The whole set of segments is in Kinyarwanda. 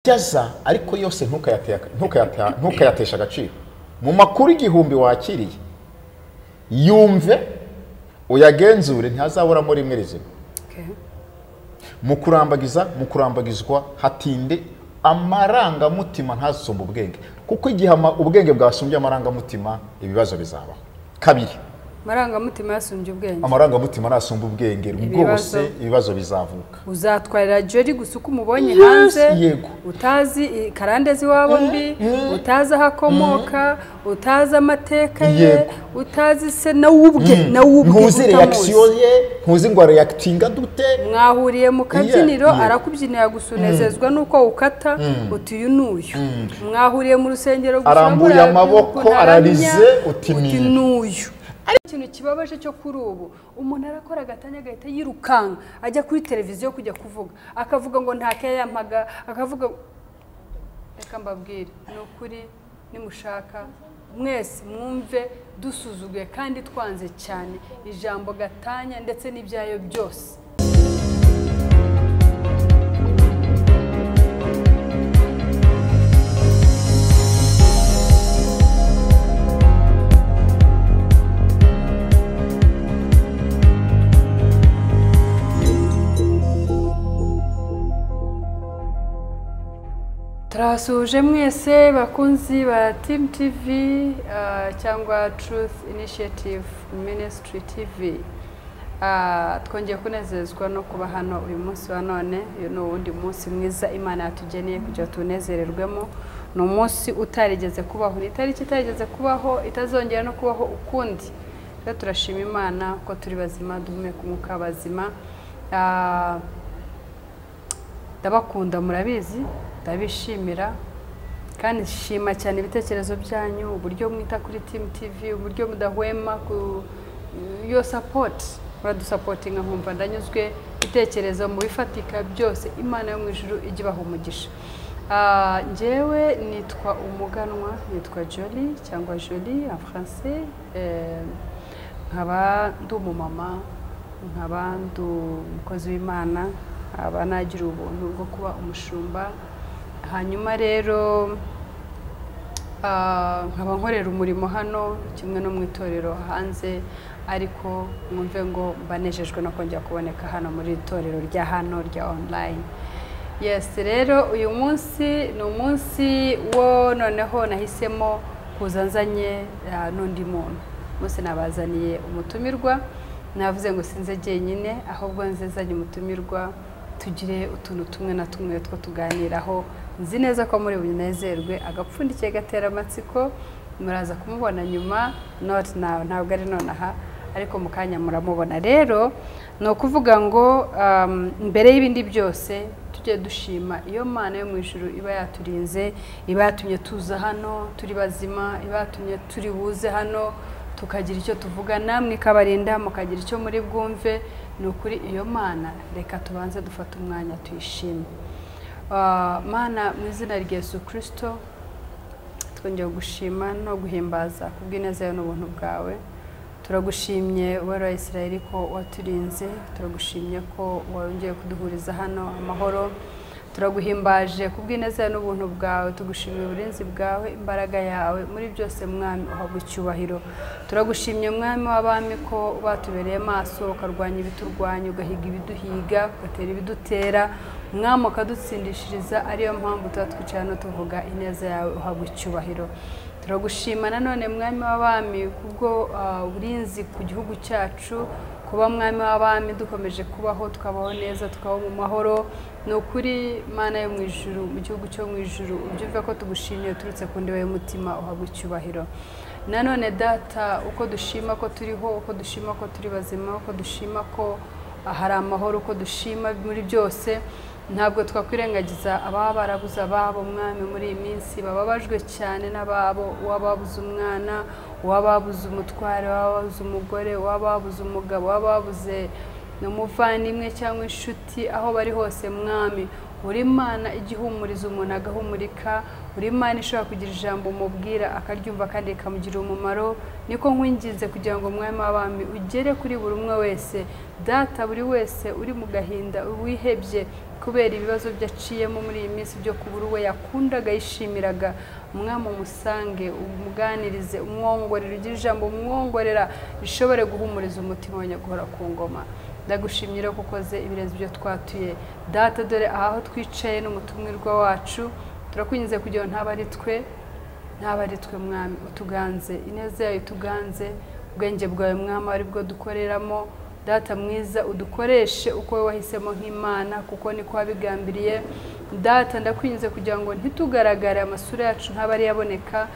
yaza ariko yose ntukayatesha agaciro. Mu makuru igihumbi wakiriye yumve uyagenzure ntazaburamo rimwe rizima. Mu kurambagizwa hatinde amarangamutima ntazisumba ubwenge, kuko igihe ubwenge bwasumbye amarangamutima ibibazo bizabaho. Kabiri, amarangamutima nasumba ubwenge rwose ibibazo bizavuka. Uzatwarira jori gusa uko umubonye hanze, utazi karande ziwabo mbi, utazi ahakomoka, utazi amateka ye, utazi se nawubwe ntuzi reaction ye, ntuzi ngo reactinga dute. Mwahuriye mu kabyiniro arakubyinira gusunezezwa nuko ukata utuyu nuyu. Mwahuriye mu rusengero arambuye amaboko ararize uti nuyu. Ikintu kibabaje cyo kuri ubu umuntu arakora agatanya gahita yirukanga ajya kuri televiziyo kujya kuvuga, akavuga ngo nta keya yampaga, akavuga reka mbabwire n'ukuri nimushaka mwese mwumve dusuzuguye kandi twanze cyane ijambo gatanya ndetse n'ibyayo byose. Turasuje mwese bakunzi ba Team TV cyangwa Truth Initiative Ministry TV. Twongeye kunezezwa no kuba hano uyu munsi wa none. Uyu ni uwundi munsi mwiza Imana yatugeneye kugira tunezererwemo. Ni umunsi utarigeze kubaho, itariki itarigeze kubaho, itazongera no kubaho ukundi. Rero turashima Imana ko turi bazima, duhumeka umwuka bazima. Ndabakunda murabizi, ndabishimira kandi shima cyane ibitekerezo byanyu, uburyo mwita kuri Team TV, uburyo mudahwema ku yo support, badusapotinga nkumva ndanyuzwe ibitekerezo mu bifatika byose. Imana yo mu ijuru igibaho umugisha. Njyewe nitwa umuganwa, nitwa Jolie cyangwa Jolie en français. Nkaba ndi umumama, nkaba ndi umukozi w'Imana, aba nagira ubuntu bwo kuba umushumba. Hanyuma rero nkaba nkorera umurimo hano kimwe no mu itorero hanze, ariko mwumve ngo mbanejejwe no kongera kuboneka hano muri itorero rya hano rya online. Yes, rero uyu munsi ni umunsi wo noneho nahisemo kuzanzanye n'undi muntu. Munsi nabazaniye umutumirwa, navuze ngo sinze jyenyine ahubwo nzezanye umutumirwa, tugire utuntu tumwe na tumwe two tuganiraho. Nzi neza ko muri bunezerwe, agapfundikiye gatera amatsiko, muraza kumubona nyuma, not now, ntabwo ari nonaha, ariko mu kanya muramubona. Rero no kuvuga ngo mbere y'ibindi byose tujye dushima iyo Mana yo mu ijuru iba yaturinze, iba yatumye tuza hano turi bazima, iba yatumye turi buze hano tukagira icyo tuvuga, namwe ikabarinda mukagira icyo muri bwumve. Ni ukuri iyo Mana reka tubanze dufata umwanya tuyishime. Mana mu izina rya Yesu Kristo twongeye gushima no guhimbaza kubw'ineza yawe n'ubuntu bwawe. Turagushimye wera wa Isirayeli ko waturinze, turagushimye ko wongeye kuduhuriza hano amahoro. Turaguhimbaje kubw'ineza yawe n'ubuntu bwawe, tugushimiye uburinzi bwawe, imbaraga yawe muri byose mwami uhabwa icyubahiro. Turagushimye mwami w'abami ko batubereye maso, ukarwanya ibiturwanya, ugahiga ibiduhiga, ugatera ibidutera, mwami ukadutsindishiriza. Ariyo mpamvu tuba twicaye hano tuvuga ineza yawe, uhabwa icyubahiro. Turagushima nanone mwami w'abami kubwo uburinzi ku gihugu cyacu, kuba mwami w'abami dukomeje kubaho, tukabaho neza, tukabaho mu mahoro. Ni ukuri Mana yo mu ijuru, mu gihugu cyo mu ijuru, ubyumve ko tugushimiye turutse ku ndiba y'umutima, uhabwa icyubahiro. Nanone data, uko dushima ko turiho, uko dushima ko turi bazima, uko dushima ko hari amahoro, uko dushima muri byose, ntabwo twakwirengagiza ababa barabuze ababo mwami muri iyi minsi, bababajwe cyane n'ababo, uwababuze umwana, uwababuze umutware, uwababuze umugore, uwababuze umugabo, uwababuze n'umuvandimwe cyangwa inshuti, aho bari hose mwami uri Imana igihumuriza umuntu agahumurika, uri Imana ishobora kugira ijambo umubwira akaryumva kandi rikamugira umumaro. Niko nkwinginze kugira ngo mwami w'abami ugere kuri buri umwe wese, data buri wese uri mu gahinda, wihebye, kubera ibibazo byaciyemo muri iyi minsi byo kubura uwe yakundaga yishimiraga, umwami umusange, umuganirize, umwongorera, ugira ijambo umwongorera rishobore guhumuriza umutima we guhora ku ngoma. Ndagushimira ko ukoze ibirenze ibyo twatuye data, dore aho twicaye n'umutumirwa wacu, turakwinjiza kugira ngo ntaba ari twe mwami, utuganze, ineza yawe ituganze, ubwenge bwawe mwami ari bwo dukoreramo. Data mwiza, udukoreshe uko wowe wahisemo nk'Imana, kuko niko wabigambiriye. Data ndakwinjiza kugira ngo ntitugaragare, amasura yacu ntaba ari yaboneka,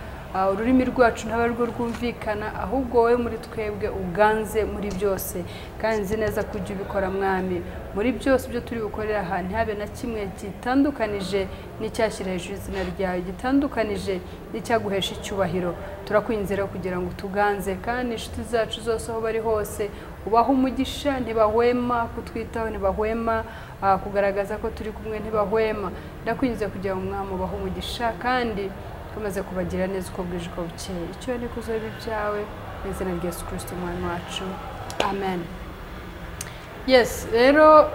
ururimi rwacu ntaba rwo rwumvikana, ahubwo wowe muri twebwe uganze muri byose. Kandi nzi neza ko ujya ubikora mwami, muri byose byo turi bukorera aha ntihabe na kimwe gitandukanije n'icyashyira hejuru izina ryawe, gitandukanije n'icyaguhesha icyubahiro. Turakwinjiza rero kugira ngo tuganze, kandi inshuti zacu zose aho bari hose ubaha umugisha, ntibahwema kutwitaho, ntibahwema kugaragaza ko turi kumwe, ntibahwema. Ndakwinjiza kugira ngo umwami ubahe umugisha, kandi ukomeze kubagira neza uko bwije uko bukeye. Icyo ni kuzo byawe mu izina rya Yesu Kristo umwami wacu, amen. Yes, rero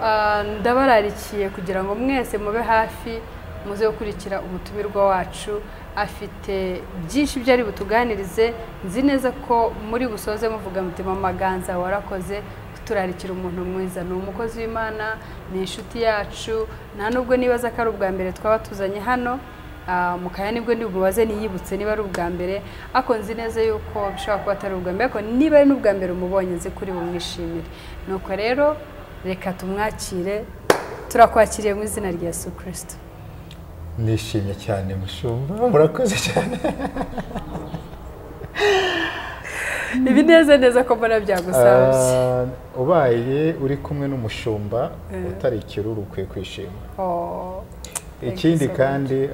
ndabararikiye kugira ngo mwese mube hafi, muze gukurikira umutumirwa wacu, afite byinshi byari butuganirize. Nzi neza ko muri busoze muvuga mutima maganza warakoze turarikira umuntu mwiza, ni umukozi w'Imana, ni inshuti yacu, nta nubwo nibaza ko ari ubwa mbere twaba tuzanye hano, mukaya nibwo ndibubaze niyibutse niba ari ubwa mbere, ako nzi neza yuko bishobora kuba atari ubwa mbere, ariko niba ari n'ubwa mbere umubonye nzi kuri bumwishimire. Nuko rero reka tumwakire, turakwakiriye mu izina rya Yesu Kristo. Nishimye cyane mushumba, murakoze cyane. Ibineza ko mbona byagusabye. Ubaye uri kumwe n'umushumba utari ikiruru ukwiye kwishima. Ikindi kandi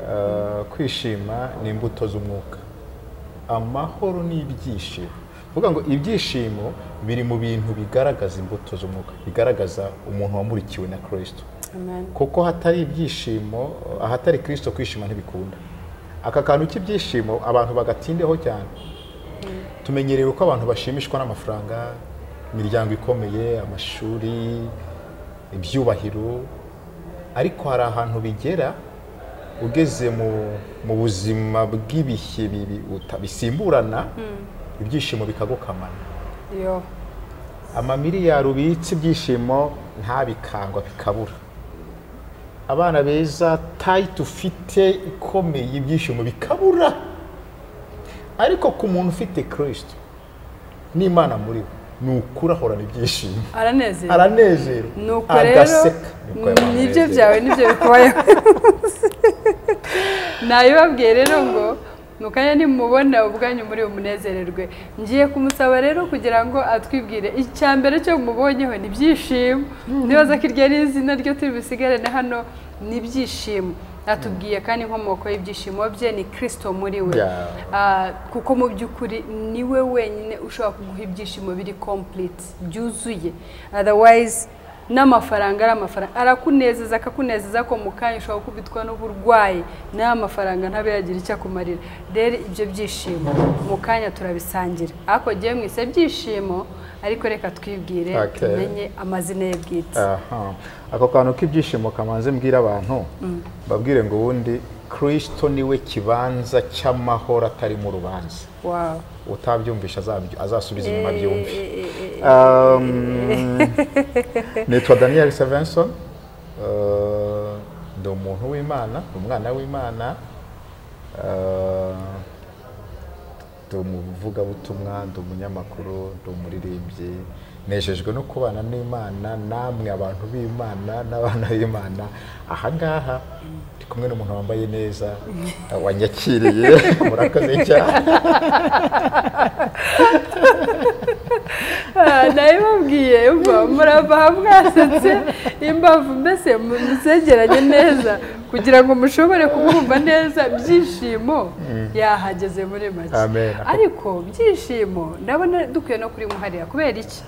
kwishima ni imbuto z'umwuka, amahoro n'ibyishimo. Vuga ngo ibyishimo biri mu bintu bigaragaza imbuto z'umwuka, bigaragaza umuntu wamurikiwe na Kristo. Kuko hatari ibyishimo, ahatari Kristo kwishima ntibikunda. Aka kantu k'ibyishimo abantu bagatindeho cyane. Tumenyerewe ko abantu bashimishwa n'amafaranga, imiryango ikomeye, amashuri, ibyubahiro, ariko hari ahantu bigera ugeze mu buzima bw'ibihe bisimburana, ibyishimo bikagukamana. Amamiliyari ubitse ibyishimo ntabikangwa bikabura. Abana beza tayiti ufite ikomeye ibyishimo bikabura, ariko ku muntu ufite Kristo n'Imana muri we ni ukuri ahorana ibyishimo, aranezerwa, agaseka. Nibyo byawe nibyo bikubayeho. Nabibabwiye rero ngo mukanya nimubona ubwanyu muri umunezererwe. Ngiye kumusaba rero kugira ngo atwibwire icya mbere cyo mubonyeho ni byishimo. Nibaza ko iryo ari izina ryo turi bisigarane hano, ni byishimo. Atubwiye kandi inkomoko y'ibyishimo bye ni Kristo muri we. Kuko mu by'ukuri niwe wenyine ushobora kuguha ibyishimo biri complete, byuzuye. Otherwise n'amafaranga ari amafaranga, arakunezeza akakunezeza ko mu kanya ushobora kubitwa n'uburwayi, n'amafaranga ntabe yagira icyo akumarira. Rero ibyo byishimo mu kanya turabisangira, ariko giye mwise byishimo, ariko reka twibwire tumenye amazina ye bwite. Ako kantu k'ibyishimo kamanze mbwira abantu, babwire ngo ubundi Kristo niwe kibanza cy'amahoro atari mu rubanza. Utabyumvisha azasubiza inyuma byumve. Nitwa Daniel Sevenson, ndi umuntu w'Imana, umwana w'Imana, ndi umuvugabutumwa, ndi umunyamakuru, ndi umuririmbyi. Nejejwe no kubana n'Imana, namwe abantu b'Imana n'abana b'Imana. Aha ngaha ndi kumwe n'umuntu wambaye neza wanyakiriye, murakoze cyane. Nabibabwiye murava mwasetse impamvu, mbese musegeranye neza kugira ngo mushobore kumwumva neza. Byishimo yahageze muri make, ariko byishimo ndabona dukwiye no kuri muharira. Kubera iki?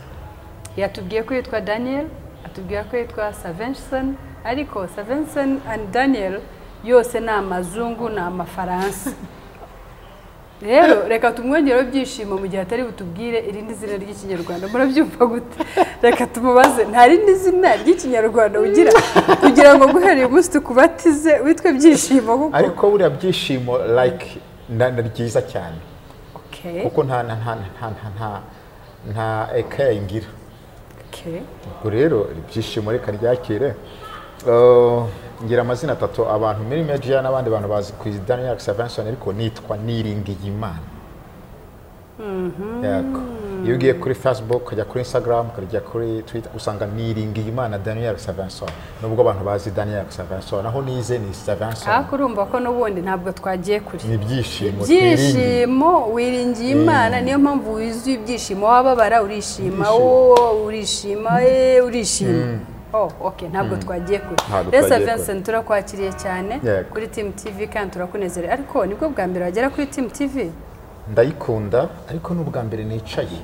Yatubwiye ko yitwa Daniel, atubwiye ko yitwa Sevenson, ariko Sevenson and Daniel yose ni amazungu, ni amafaransa. rero reka tumwongereho ibyishimo mu gihe atari butubwire irindi zina ry'ikinyarwanda murabyumva gute reka tumubaze nta rindi zina ry'ikinyarwanda ugira kugira ngo guhera uyu munsi tukubatize witwe byishimo kuko ariko buriya byishimo like ni ryiza cyane kuko nta ekaye ngira ubwo rero ibyishimo reka ryakire ngira amazina atatu abantu muri media n'abandi bantu bazi ku Daniel Savanson ariko nitwa Niringiye Imana. Yego. Iyo ugiye kuri Facebook ukajya kuri Instagram ukajya kuri Twitter usanga Niringiye Imana Daniel Savanson nubwo abantu bazi Daniel Savanson naho nize ni Savanson. Kurumva ko nubundi ntabwo twagiye kuri. Ni byishimo wiringiye Imana niyo mpamvu wizuye ibyishimo wababara urishima urishima. Okay, ntabwo twagiye kuri. Resa Vincent turakwakiriye cyane kuri Team TV kandi turakunezere. Ariko nibwo bwa mbere wagera kuri Team TV? Ndayikunda ariko n'ubwa mbere nicaye.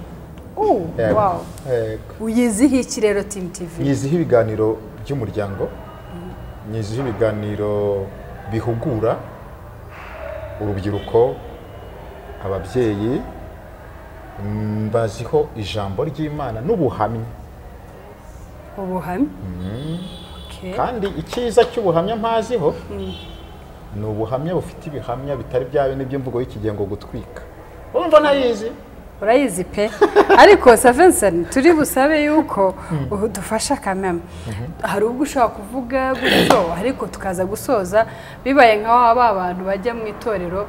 Wow. Uyiziho iki rero Team TV? Yiziho ibiganiro by'umuryango. Yiziho ibiganiro bihugura urubyiruko, ababyeyi, mbaziho ijambo ry'Imana n'ubuhamya. Ubuhamya? Kandi icyiza cy'ubuhamya mpaziho ni ubuhamya bufite ibihamya bitari byawe n'iby'imvugo y'ikigengo gutwika. Urumva nayizi? Urayizi pe. Ariko Savanson turi busabe yuko dufasha kameme. Hari ubwo ushaka kuvuga gutyo ariko tukaza gusoza bibaye nka abantu bajya mu itorero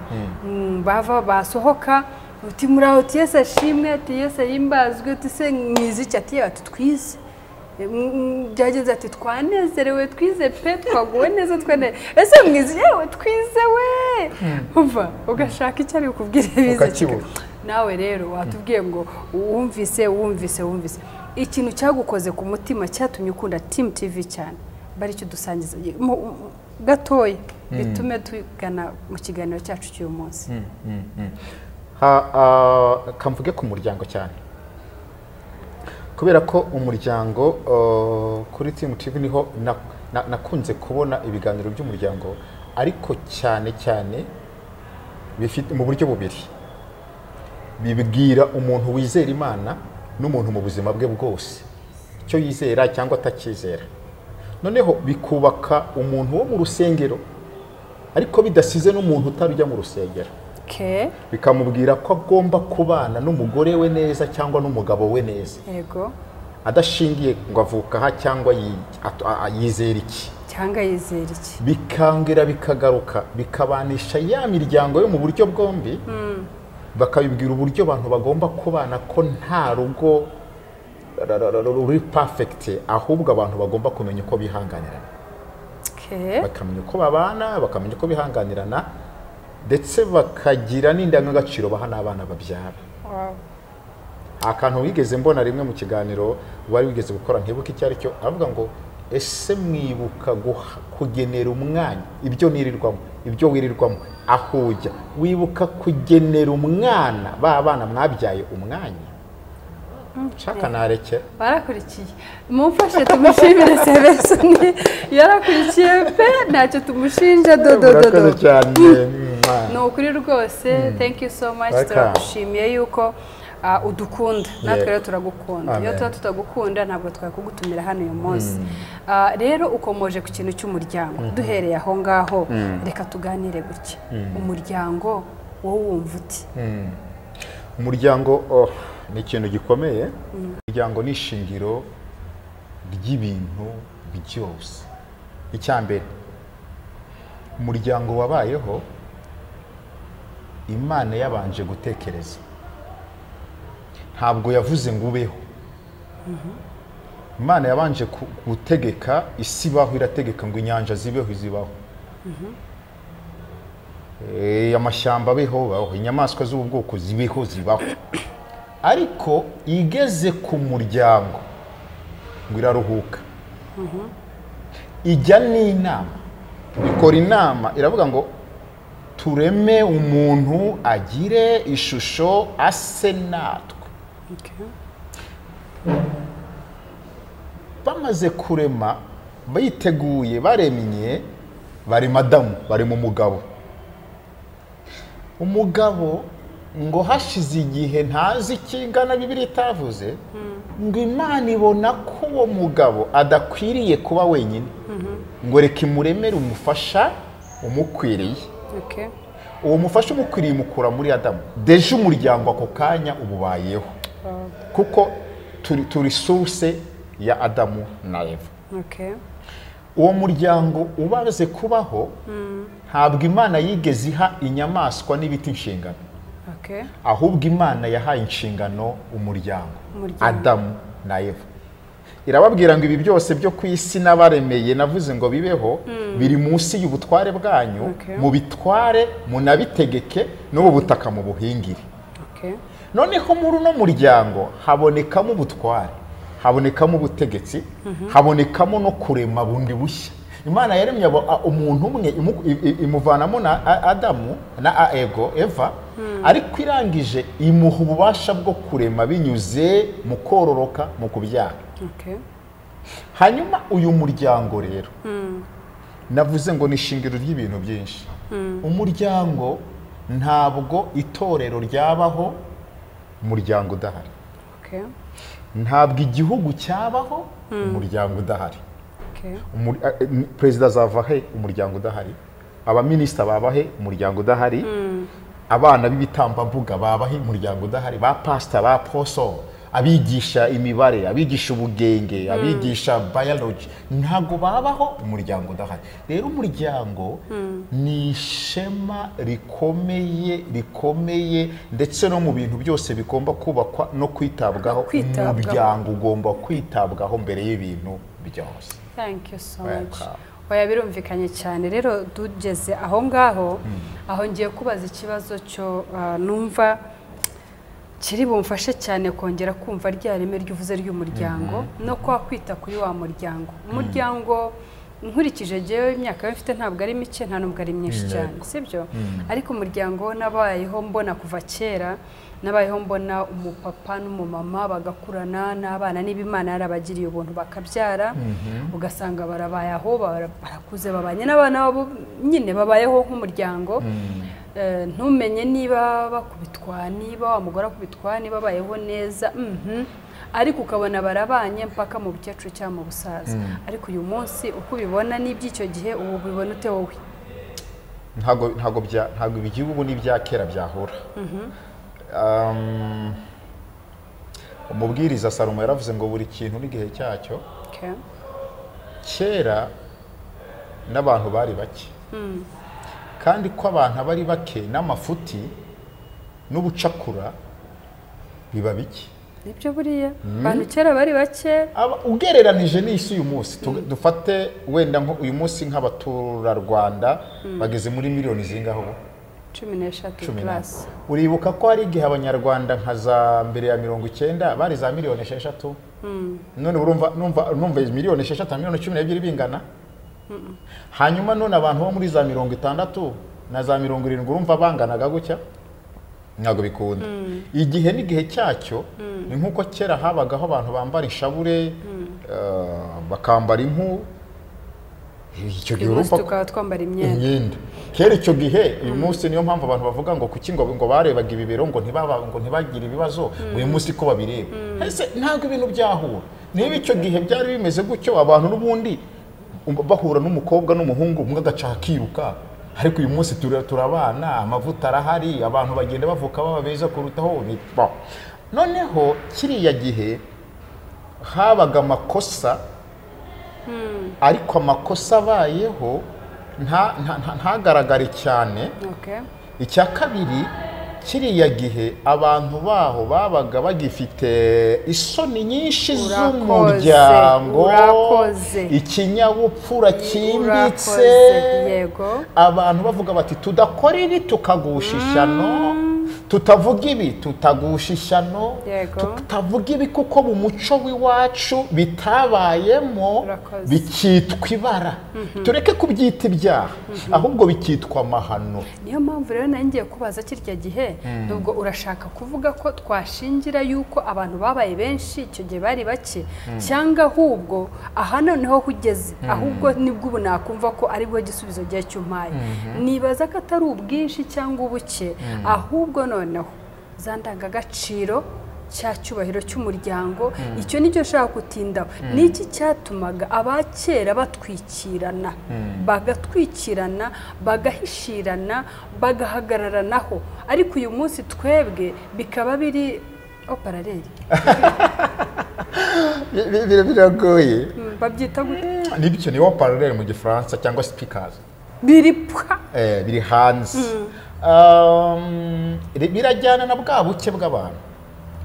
bava basohoka uti muraho Yesu ashimwe ati Yesu yimbazwe uti se mwiziki ati twize. Byageze ati twanezerewe twize pe twaguwe neza twene ese mwizi yewe twize we umva ugashaka icyo ari ukubwire bize nawe rero watubwiye ngo wumvise ikintu cyagukoze ku mutima cyatumye ukunda Team TV cyane bari cyo dusangiza gatoya bitume tugana mu kiganiro cyacu cy'uyu munsi kamvuge ku muryango cyane kubera ko umuryango kuri Team TV niho nakunze kubona ibiganiro by'umuryango ariko cyane bifite mu buryo bubiri bibwira umuntu wizera Imana n'umuntu mu buzima bwe bwose icyo yizera cyangwa atakizera noneho bikubaka umuntu wo mu rusengero ariko bidasize n'umuntu utarujya mu rusengero bikamubwira ko agomba kubana n'umugore we neza cyangwa n'umugabo we neza yego adashingiye ngo avuka aha cyangwa yizera iki bikangera bikagaruka bikabanisha ya miryango yo mu buryo bwombi bakabibwira uburyo abantu bagomba kubana ko nta rugo ruri perfect ahubwo abantu bagomba kumenya uko bihanganirana bakamenya uko babana bakamenya uko bihanganirana ndetse bakagira n'indangagaciro baha n'abana babyara akantu wigeze mbona rimwe mu kiganiro wari wigeze gukora ntibuka icyo ari cyo avuga ngo ese mwibuka kugenera umwanya ibyo nirirwamo ibyo wirirwamo aho ujya wibuka kugenera umwana bana mwabyaye umwanya nshaka nareke barakurikiye mumfashe tumushimire Savanson yarakurikiye pe ntacyo tumushinja ni ukuri rwose thank you so much turagushimiye yuko udukunda natwe rero turagukunda iyo tuba tutagukunda ntabwo twakugutumira hano uyu munsi rero ukomoje ku kintu cy'umuryango duhereye aho ngaho reka tuganire gutya umuryango wowe wumva uti umuryango ni ikintu gikomeye umuryango ni ishingiro ry'ibintu byose icyambere umuryango wabayeho Imana yabanje gutekereza ntabwo yavuze ngo ubeho Imana yabanje gutegeka isi baho irategeka ngo inyanja zibeho izibaho amashyamba abeho inyamaswa z'ubu bwoko zibeho zibaho ariko igeze ku muryango ngo iraruhuka ijya n'inama ikora inama iravuga ngo tureme umuntu agire ishusho ase natwe bamaze kurema bayiteguye baremye bari madamu bari mu mugabo umugabo ngo hashize igihe ntazi ikingana Bibiliya itavuze ngo Imana ibona ko uwo mugabo adakwiriye kuba wenyine ngo reka imuremere umufasha umukwiriye. Uwo mufasha umukwiriye mukura muri Adamu. Deje umuryango ako kanya ububayeho kuko turi source ya Adamu na Eva. Uwo muryango ubaze kubaho ntabwo Imana yigeze iha inyamaswa n'ibiti inshingano. Ahubwo Imana yahaye inshingano umuryango Adamu na Eva. Irababwira ngo ibi byose byo ku isi n'abaremeye navuze ngo bibeho biri munsi y'ubutware bwanyu, mu bitware munabitegeke n'ubu butaka mu buhingire. Noneho muri uno muryango habonekamo ubutware, habonekamo ubutegetsi, habonekamo no kurema bundi bushya. Imana yaremye umuntu umwe imuvanamo na Adamu na Eva, ariko irangije imuha ububasha bwo kurema binyuze mu kororoka, mu kubyara. Hanyuma uyu muryango rero navuze ngo ni ishingiro ry'ibintu byinshi. Umuryango ntabwo itorero ryabaho umuryango udahari. Ntabwo igihugu cyabaho umuryango udahari. Perezida azavahe umuryango udahari, abaminisita babahe umuryango udahari, abana b'ibitambambuga babahe umuryango udahari, ba pastor, ba apostle, abigisha imibare, abigisha ubugenge, abigisha biology, ntago babaho umuryango udahari. Rero umuryango ni ishema rikomeye ndetse no mu bintu byose bigomba kubakwa no kwitabwaho. Umuryango ugomba kwitabwaho mbere y'ibintu byose. Thank you so much. Oya birumvikanye cyane. Rero tugeze aho ngaho, aho ngiye kubaza ikibazo cyo numva kiri bumfashe cyane kongera kumva rya reme ryuvuze ry'umuryango no kwa kwita kuri wa muryango. Umuryango nkurikije jewe imyaka mfite ntabwo ari mike, nta nubwo ari myinshi cyane, sibyo? Ariko umuryango nabayeho mbona kuva kera, nabayeho mbona umupapa n'umumama bagakurana n'abana n'ibimana yarabagiriye ubuntu bakabyara, ugasanga barabayeho barakuze babanye n'abana babo nyine babayeho nk'umuryango. Ntumenye niba bakubitwa, niba wa mugore akubitwa, niba babayeho neza, ariko ukabona barabanye mpaka mu bukecuru cyangwa mu busaza. Ariko uyu munsi uko ubibona n'iby'icyo gihe ubu bibona ute wowe? Ntago igihugu n'ibya kera byahura. Umubwiriza Salomo yaravuze ngo buri kintu n'igihe cyacyo. Kera n'abantu bari bake, kandi ko abantu bari bake n'amafuti n'ubucakura biba bike. Nibyo buriya abantu kera bari bake ugereranije n'isi uyu munsi. Dufate wenda uyu munsi nk'abaturarwanda bageze muri miliyoni zingaho? 13 plus. Uribuka ko hari igihe abanyarwanda nka za mbere ya 90 bari za miliyoni 6? None urumva miliyoni 6 miliyoni 12 bingana? Hanyuma none abantu bo muri za 60 na za 70 urumva banganaga gutya? Nyago bikunda. Igihe n'igihe cyacyo ni nkuko kera habagaho abantu bambara inshabure, bakambara impu. Icyo gihe urumva tukaba twambara imyenda. Kera icyo gihe uyu munsi niyo mpamvu abantu bavuga ngo kuki ngo barebaga ibibero ngo ntibagire ibibazo, uyu munsi ko babireba. Ese ntabwo ibintu byahura. Niba icyo gihe byari bimeze gutyo, abantu n'ubundi bahura n'umukobwa n'umuhungu umwe agaca akiruka. Ariko uyu munsi turabana, amavuta arahari, abantu bagenda bavuka baba beza kurutaho. Noneho kiriya gihe habaga amakosa, ariko amakosa abayeho ntagaragare cyane. Icya kabiri, kiriya gihe abantu baho babaga bagifite isoni nyinshi z'umuryango, ikinyabupfura cyimbitse, abantu bavuga bati tudakora ibi tukagusha ishyano, tutavuga ibi tutagusha ishyano, Yego. tutavuga ibi kuko mu muco w'iwacu bitabayemo Urakoze. bikitwa ibara. Tureke kubyita ibyaha ahubwo bikitwa amahano. niyo mpamvu rero nangiye kubaza kirya gihe nubwo urashaka kuvuga ko twashingira yuko abantu babaye benshi icyo gihe bari bake cyangwa ahubwo aha noneho hugeze ahubwo nibwo ubu nakumva ko ari bwo gisubizo gihe cy'umpaye. Nibaza ko atari ubwinshi cyangwa ubuke ahubwo noneho za ndangagaciro cya cyubahiro cy'umuryango icyo nicyo nshaka kutindaho. Niki cyatumaga abakera batwikirana bagatwikirana bagahishirana bagahagararanaho, ariko uyu munsi twebwe bikaba biri oparareri Biragoye. babyita gute? Nibyo ni parallel mu gifaransa cyangwa speakers. Biripwa Biri hanze. Birajyana na bwa buke bw'abantu.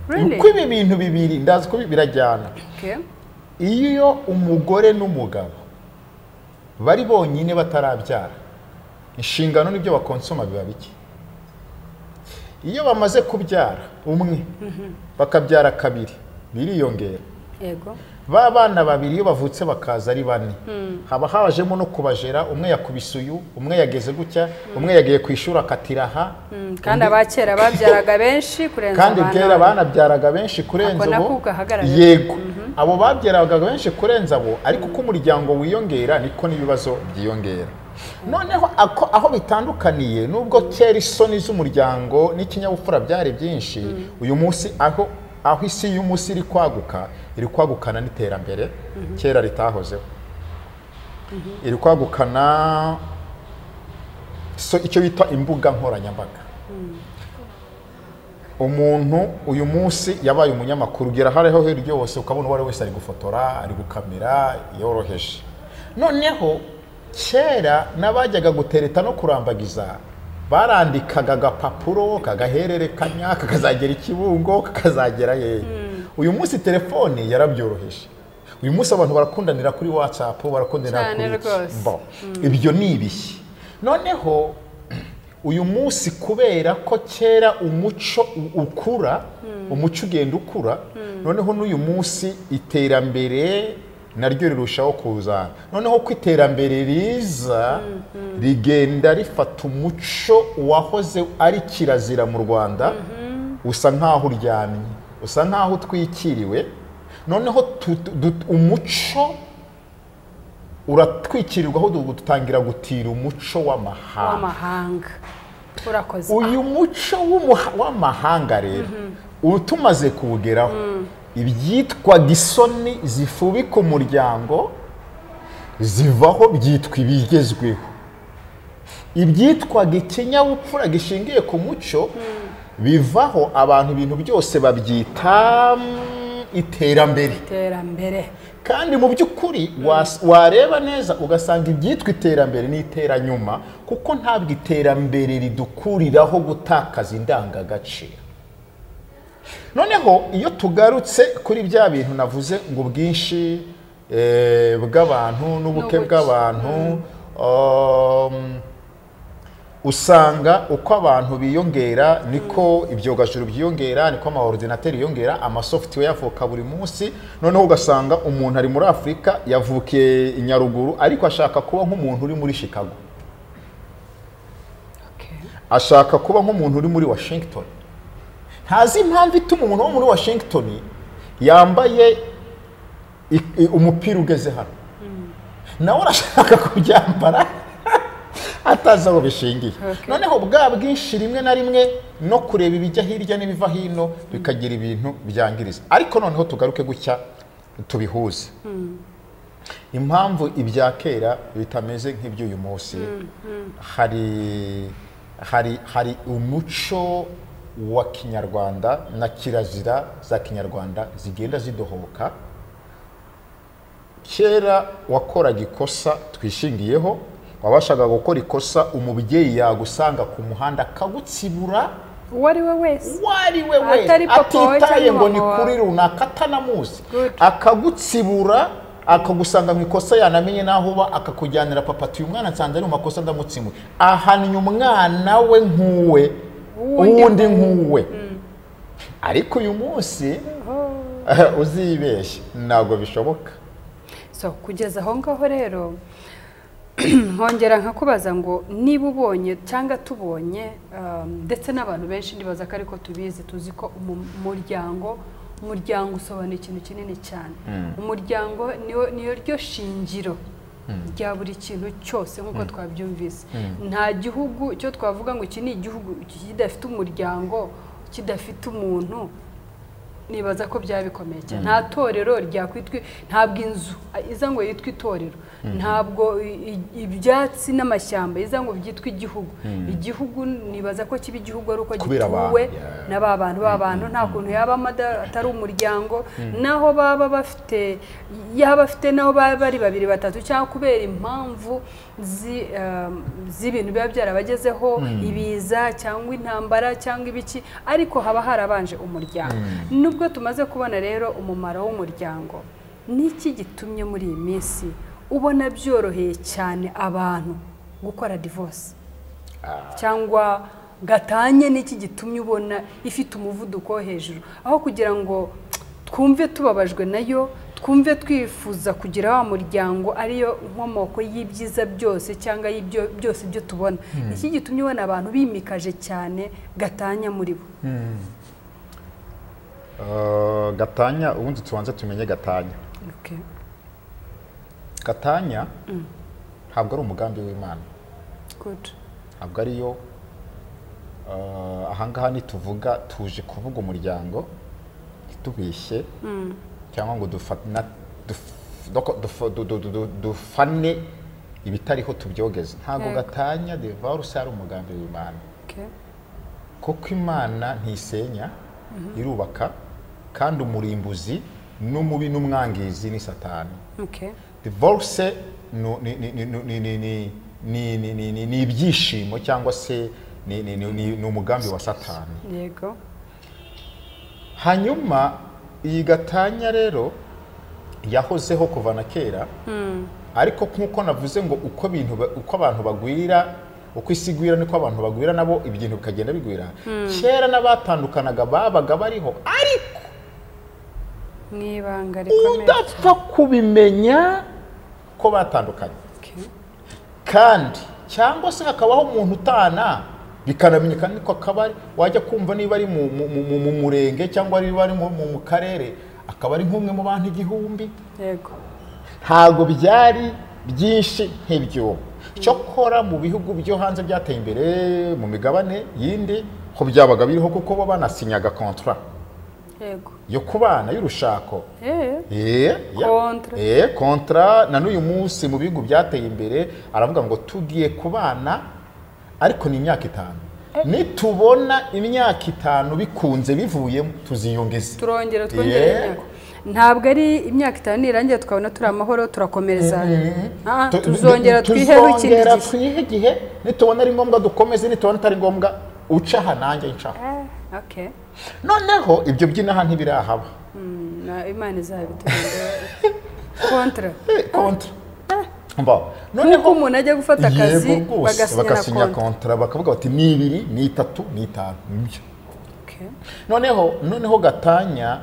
Really? Uko ibi bintu bibiri ndazi ko birajyana. Okay. Iyo umugore n'umugabo bari bonyine batarabyara, inshingano n'ibyo bakonsoma biba bike. Iyo bamaze kubyara umwe bakabyara kabiri biriyongera. Yego. Ba bana babiri iyo bavutse bakaza ari bane, haba hajemo no kubajera. Umwe yakubise uyu, umwe yageze gutya, umwe yagiye ku ishuri akatiraha. Kandi abakera babyaraga benshi kurenza kandi kera banabyaraga benshi kurenza abo. Yego, abo babyaraga benshi kurenza abo, ariko uko umuryango wiyongera niko n'ibibazo byiyongera. Noneho aho bitandukaniye nubwo kera isoni z'umuryango n'ikinyabupfura byari byinshi, uyu munsi aho isi y'umunsi iri kwagukana n'iterambere kera ritahozeho. Iri kwagukana icyo bita imbuga nkoranyambaga. Umuntu uyu munsi yabaye umunyamakuru, ugera hariho hirya hose ukabona uwo ari wese ari gufotora, ari gukamera, yoroheje. Noneho kera n'abajyaga gutereta no kurambagiza barandikaga agapapuro kagahererekanya kakazagera ikibungo kakazagera yeye. Uyu munsi telefone yarabyoroheje. Uyu munsi abantu barakundanira kuri WhatsApp, barakundanira kuri ibyo ni ibihe. Noneho uyu munsi kubera ko kera umuco ukura, umuco ugenda ukura, noneho n'uyu munsi iterambere naryo rirushaho kuzana. Noneho ko iterambere riza rigenda rifata umuco wahoze ari kirazira mu Rwanda, usa nkaho uryamye, usa nkaho utwikiriwe. Noneho umuco uratwikirirwa aho dutangira gutira umuco w'amahanga. Urakoze. Uyu muco w'amahanga rero utumaze kuwugeraho, ibyitwa gisoni zifubika umuryango zivaho byitwa ibigezweho. Ibyitwaga ikinyabupfura gishingiye ku muco bivaho, abantu ibintu byose babyita iterambere. Kandi mu by'ukuri wareba neza ugasanga ibyitwa iterambere ni iteranyuma, kuko ntabwo iterambere ridukuriraho gutakaza indangagaciro. Noneho iyo tugarutse kuri bya bintu navuze ngo ubwinshi bw'abantu n'ubuke bw'abantu, usanga uko abantu biyongera niko ibyogajuru byiyongera, niko amaordinateri yiyongera, amasoftware yavuka buri munsi. Noneho ugasanga umuntu ari muri Afurika yavukiye i Nyaruguru ariko ashaka kuba nk'umuntu uri muri Chicago, ashaka kuba nk'umuntu uri muri Washington. Ntazi impamvu ituma umuntu wo muri Washington yambaye umupira ugeze hano, nawe urashaka kubyambara atazi aho bishingiye. Noneho bwa bwinshi rimwe na rimwe no kureba ibijya hirya n'ibiva hino bikagira ibintu byangiriza. Ariko noneho tugaruke gutya tubihuze. Impamvu ibya kera bitameze nk'iby'uyu munsi, hari umuco wa Kinyarwanda na kirazira za Kinyarwanda zigenda zidohoka. Kera wakoraga ikosa twishingiyeho, wabashaga gukora ikosa, umubyeyi yagusanga ku muhanda akagutsibura uwo ari we wese, atitaye ngo ni kuri runaka atanamuzi, akagutsibura akagusanga mu ikosa yanamenye naho uba, akakujyanira papa ati uyu mwana nsanze ari mu makosa ndamutsimura, ahannye umwana we nk'uwe uwundi nk'uwe ariko uyu munsi uzibeshye ntabwo bishoboka. So kugeza aho ngaho rero nkongera nkakubaza ngo niba ubonye cyangwa tubonye ndetse n'abantu benshi ndibaza ko ariko tubizi tuzi ko umuryango usobanura ikintu kinini cyane. Umuryango niyo ryo shingiro rya buri kintu cyose nk'uko twabyumvise. Nta gihugu cyo twavuga ngo iki ni igihugu kidafite umuryango, kidafite umuntu, nibaza ko byaba bikomeye cyane. Nta torero ryakwitwa, ntabwo inzu iza ngo yitwe itorero, ntabwo ibyatsi n'amashyamba iza ngo byitwe igihugu. Igihugu nibaza ko kiba igihugu ari uko gituwe n'aba bantu nta kuntu yaba atari umuryango. Naho baba bafite naho baba bari babiri batatu cyangwa kubera impamvu z'ibintu biba byarabagezeho, ibiza cyangwa intambara cyangwa ibiki, ariko haba harabanje umuryango. Nubwo tumaze kubona rero umumaro w'umuryango, niki gitumye muri iyi minsi ubona byoroheye cyane abantu gukora divorce cyangwa gatanye? Niki gitumye ubona ifite umuvuduko wo hejuru, aho kugira ngo twumve tubabajwe nayo, twumve twifuza kugira wa muryango ariyo nkomoko y'ibyiza byose cyangwa y'ibyo byose byo tubona? Iki gitumye ubona abantu bimikaje cyane gatanya muri bo? Gatanya, ubundi tubanze tumenye gatanya. Gatanya ntabwo ari umugambi w'Imana. Ntabwo ariyo. Ahangaha nituvuga tuje kuvuga umuryango tubishye cyangwa ngo dufane ibitariho tubyogeze. Ntabwo gatanya divorce ari umugambi w'Imana. Kuko Imana ntisenya, irubaka, kandi umurimbuzi n'umubi n'umwangizi ni Satani. Divorce ni ibyishimo cyangwa se ni umugambi wa Satani. Yego. Hanyuma iyi gatanya rero yahozeho kuva na kera, ariko nk'uko navuze ngo uko abantu bagwira, uko isi igwira niko abantu bagwira nabo ibintu bikagenda bigwira. Kera n'abatandukanaga babaga bariho, ariko mwibanga rikomeye udapfa kubimenya ko batandukanye. Kandi cyangwa se hakabaho umuntu utana bikanamenyekana niko akabari, wajya kumva niba ari mu murenge cyangwa niba ari mu karere, akaba ari nk'umwe mu bantu 1000. Yego. Ntabwo byari byinshi nk'ibyo. Cyokora mu bihugu byo hanze byateye imbere mu migabane yindi ho byabaga biriho kuko bo banasinyaga contrat. Yego. Yo kubana y'urushako. Contrat. Contrat na n'uyu munsi mu bihugu byateye imbere aravuga ngo tugiye kubana ariko ni imyaka 5. Nitubona imyaka 5 bikunze bivuyemo tuziyongeza. Turongera twongera. Ntabwo ari imyaka 5 nirangiye tukabona turi amahoro turakomereza. Tuzongera twiheho ikindi gihe. Nitubona ari ngombwa dukomeze, nitubona atari ngombwa ucaha nanjye ncaha. Noneho ibyo byinaha ntibirahaba. Imana izabiturinde. Kontra. Noneho umuntu ajya gufata akazi bagasinya kontra bakavuga bati ni 2, ni 3, ni 5. Noneho gatanya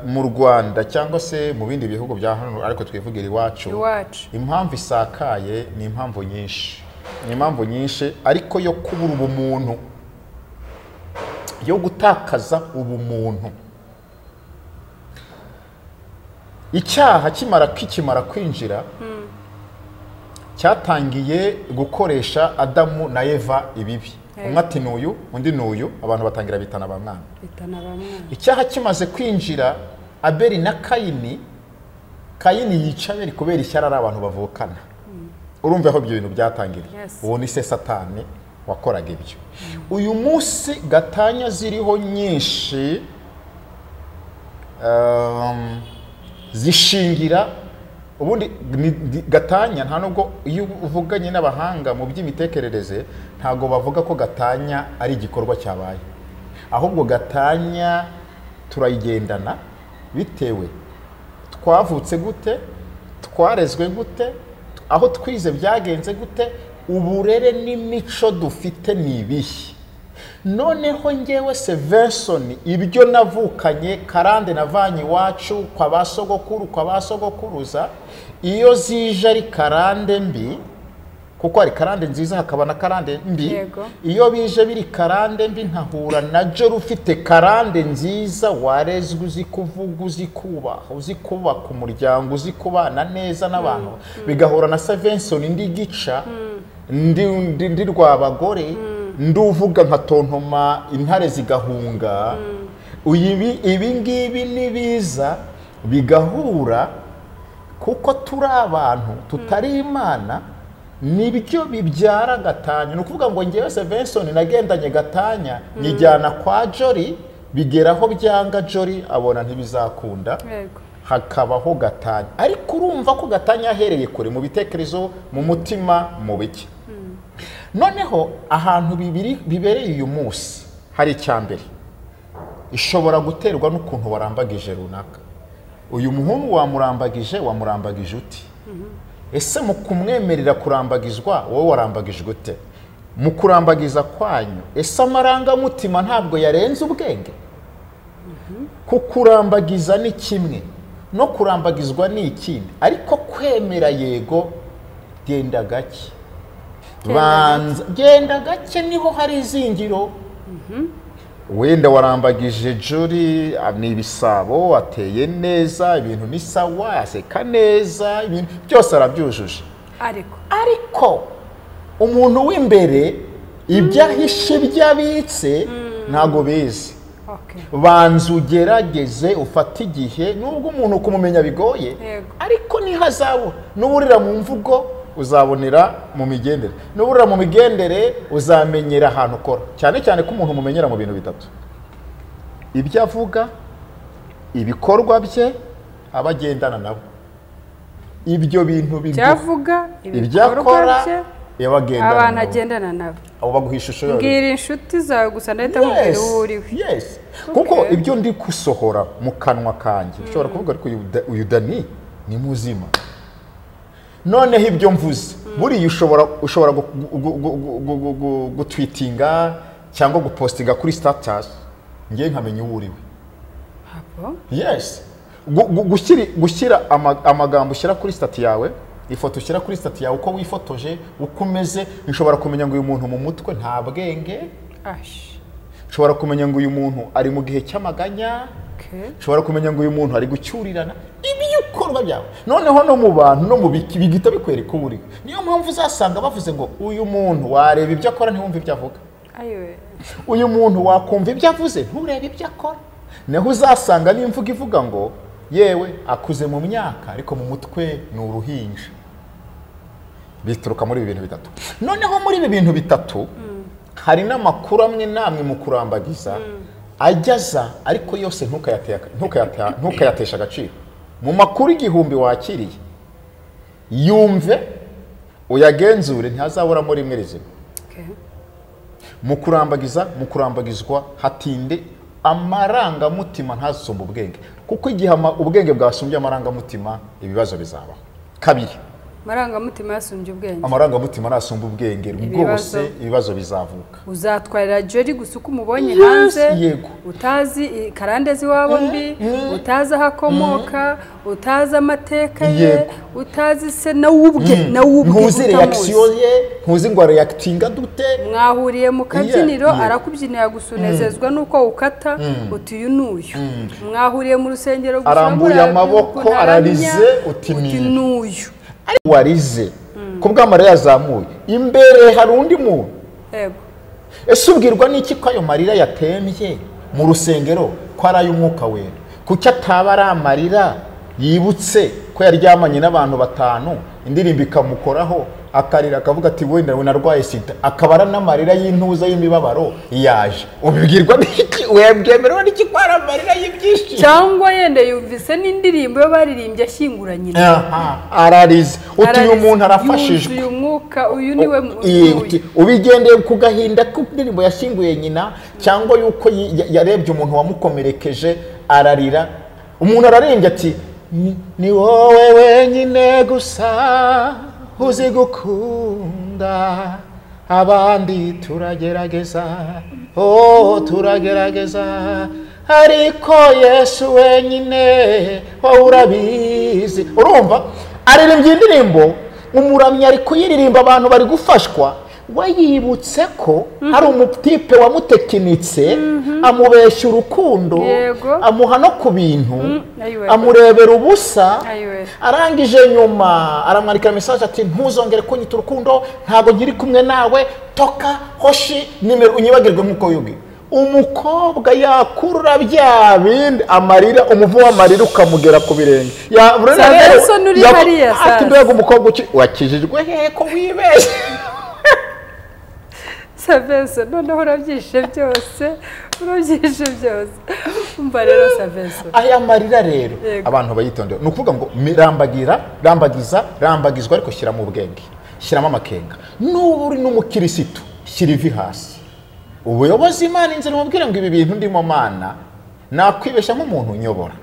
mu Rwanda cyangwa se mu bindi bihugu bya hano, ariko twivugira iwacu. Impamvu isakaye ni impamvu nyinshi. Ni impamvu nyinshi, ariko yo kubura ubumuntu, yo gutakaza ubumuntu. Icyaha kimara kwinjira cyatangiye gukoresha Adamu na Eva ibibi. Umwe ati n'uyu, undi n'uyu, abantu batangira bitana ba mwana. Icyaha kimaze kwinjira, Abeli na Kayini yica Abeli kubera ishyari ari abantu bavukana. Urumva aho ibyo bintu byatangira. Uwo ni se Satani wakoraga ibyo. Uyu munsi gatanya ziriho nyinshi zishingira ubundi gatanya. Nta nubwo iyo uvuganye n'abahanga mu by'imitekerereze ntago bavuga ko gatanya ari igikorwa cyabaye, ahubwo gatanya turayigendana bitewe twavutse gute, twarezwe gute, aho twize byagenze gute, uburere n'imico dufite ni ibihe. noneho ngewe Sevenson ibyo navukanye karande navanye iwacu kwa basogokuru kwa basogokuruza iyo zije ari karande mbi kuko ari karande nziza hakaba na karande mbi iyo bije biri karande mbi nkahura na jo rufite karande nziza warezwe uzi kuvuga uzi kubaha uzi kubaka umuryango uzi kubana neza n'abantu bigahura na Sevenson ndi gica ndi rwabagore nduvuga nkatontoma intare zigahunga ibi ngibi nibiza bigahura kuko turi abantu tutari Imana nibyo bibyara gatanya nukuvuga ngo ngewe Sevenson nagendanye gatanya nyijyana kwa Jori bigeraho byanga Jori abona ntibizakunda hakabaho gatanya ariko urumva ko gatanya ahereye kure mu bitekerezo mu mutima mu biki noneho ahantu bibereye uyu munsi hari icyambere ishobora guterwa n'ukuntu warambagije runaka uyu muhungu wamurambagije uti ese mu kumwemerera kurambagizwa wowe warambagijwe ute mu kurambagiza kwanyu ese amarangamutima ntabwo yarenze ubwenge kukurambagiza ni kimwe no kurambagizwa ni ikindi ariko kwemera yego genda gake banza genda gake niho hari izingiro wenda warambagije Jori ni ibisabo ateye neza ibintu ni sawa aseka neza ibintu byose arabyujuje ariko umuntu w'imbere ibyahishe byabitse ntago bizi banza ugerageze ufata igihe nubwo umuntu kumumenya bigoye ariko ni hazabo n'uburira mu mvugo uzabonera mu migendere n'uburira mu migendere uzamenyera ahantu ukora cyane cyane ko umuntu mumenyera mu bintu bitatu ibyo avuga ibikorwa bye abagendana nabo ibyo bintu byavuga ibikorwa bye abantu agendana nabo abo baguha ishusho yose mbwira inshuti zawe gusa ndahita nkubwira uwo uriwe kuko ibyo ndi gusohora mu kanwa kanjye ushobora kuvuga ariko uyu Dani ni muzima noneho ibyo mvuze buriya ushobora gutwitinga cyangwa gupostinga kuri status ngiye nkamenya uwo uriwe gushyira amagambo ushyira kuri stati yawe ifoto ushyira kuri stati yawe uko wifotoje uko umeze nshobora kumenya ngo uyu muntu mu mutwe nta bwenge nshobora kumenya ngo uyu muntu ari mu gihe cy'amaganya nshobora kumenya ngo uyu muntu ari gucyurirana ibikorwa byawe noneho no mu bantu no mu bigita bikwereka uburi niyo mpamvu uzasanga bavuze ngo uyu muntu wareba ibyo akora ntiwumve ibyo avuga uyu muntu wakumva ibyo avuze nturebe ibyo akora naho uzasanga n'imvuga ivuga ngo yewe akuze mu myaka ariko mu mutwe ni uruhinja bituruka muri ibi bintu bitatu noneho muri ibi bintu bitatu hari n'amakuru amwe namwe mu kurambagiza ajyaza ariko yose ntukayatesha agaciro mu makuru igihumbi wakiriye yumve uyagenzure ntihazaburamo rimwe rizima mu kurambagizwa hatinde amarangamutima ntazisumba ubwenge kuko igihe ubwenge bwasumbye amarangamutima ibibazo bizabaho kabiri amarangamutima yasumbye ubwenge amarangamutima nasumba ubwenge rwose ibibazo bizavuka uzatwarira Jori gusa uko umubonye hanze utazi karande ziwabo mbi utazi ahakomoka utazi amateka ye utazi se nawubwe ntuzi reaction ye ntuzi ngo reactinga dute mwahuriye mu kabyiniro arakubyinira gusunezezwa nuko ukata utuyu nuyu mwahuriye mu rusengero arambuye amaboko ararize uti nuyu warize kubw'amarira yazamuye imbere hari undi muntu ese ubwirwa n'iki ko ayo marira yatembye mu rusengero ko ari ay'umwuka wera kuki ataba ari amarira yibutse ko yaryamanye n'abantu batanu indirimbo ikamukoraho akarira akavuga ati wenda narwaye sida akabara n'amarira y'intuza y'imibabaro yaje ubibwirwa n'iki webwemerwa n'iki ko ari amarira y'ibyishimo cyangwa yenda yumvise n'indirimbo yo baririmbye ashyinguranye ararize uti uyu muntu arafashijwe uyu mwuka uyu niwe ubigendeye ku gahinda k'indirimbo yashyinguye nyina cyangwa yuko yarebye umuntu wamukomerekeje ararira umuntu ararembye ati ni wowe wenyine gusa uzi gukunda abandi turagerageza, oh turagerageza, ariko Yesu wenyine wowe urabizi. Urumva aririmbye indirimbo, umuramyi ari kuyiririmba, abantu bari gufashwa, wayibutse ko hari umutipe wamutekinitse, amubeshya urukundo, amuha no ku bintu, amurebera ubusa, arangije nyuma aramwandikira message ati ntuzongere kunyita urukundo, ntago nkiri kumwe nawe, toka hoshi nimero unyibagirwe nk'uko yugi. Umukobwa yakurura bya bindi amarira, umuvu w'amarira ukamugera ku birenge. Ati mbega umukobwa wakijijwe hehe ko wibeshye? Saveso noneho urabyishe byose, umva rero Saveso, aya marira rero abantu bayitondera. Ni ukuvuga ngo rambagizwa, ariko shyira mu bwenge, shyiramo amakenga. N'ubu uri n'umukirisitu, shyira ivi hasi. Ubuyobozi Imana inzira mubwira ngo ibi bintu ndimo Mana nakwibeshya nk'umuntu unyobora.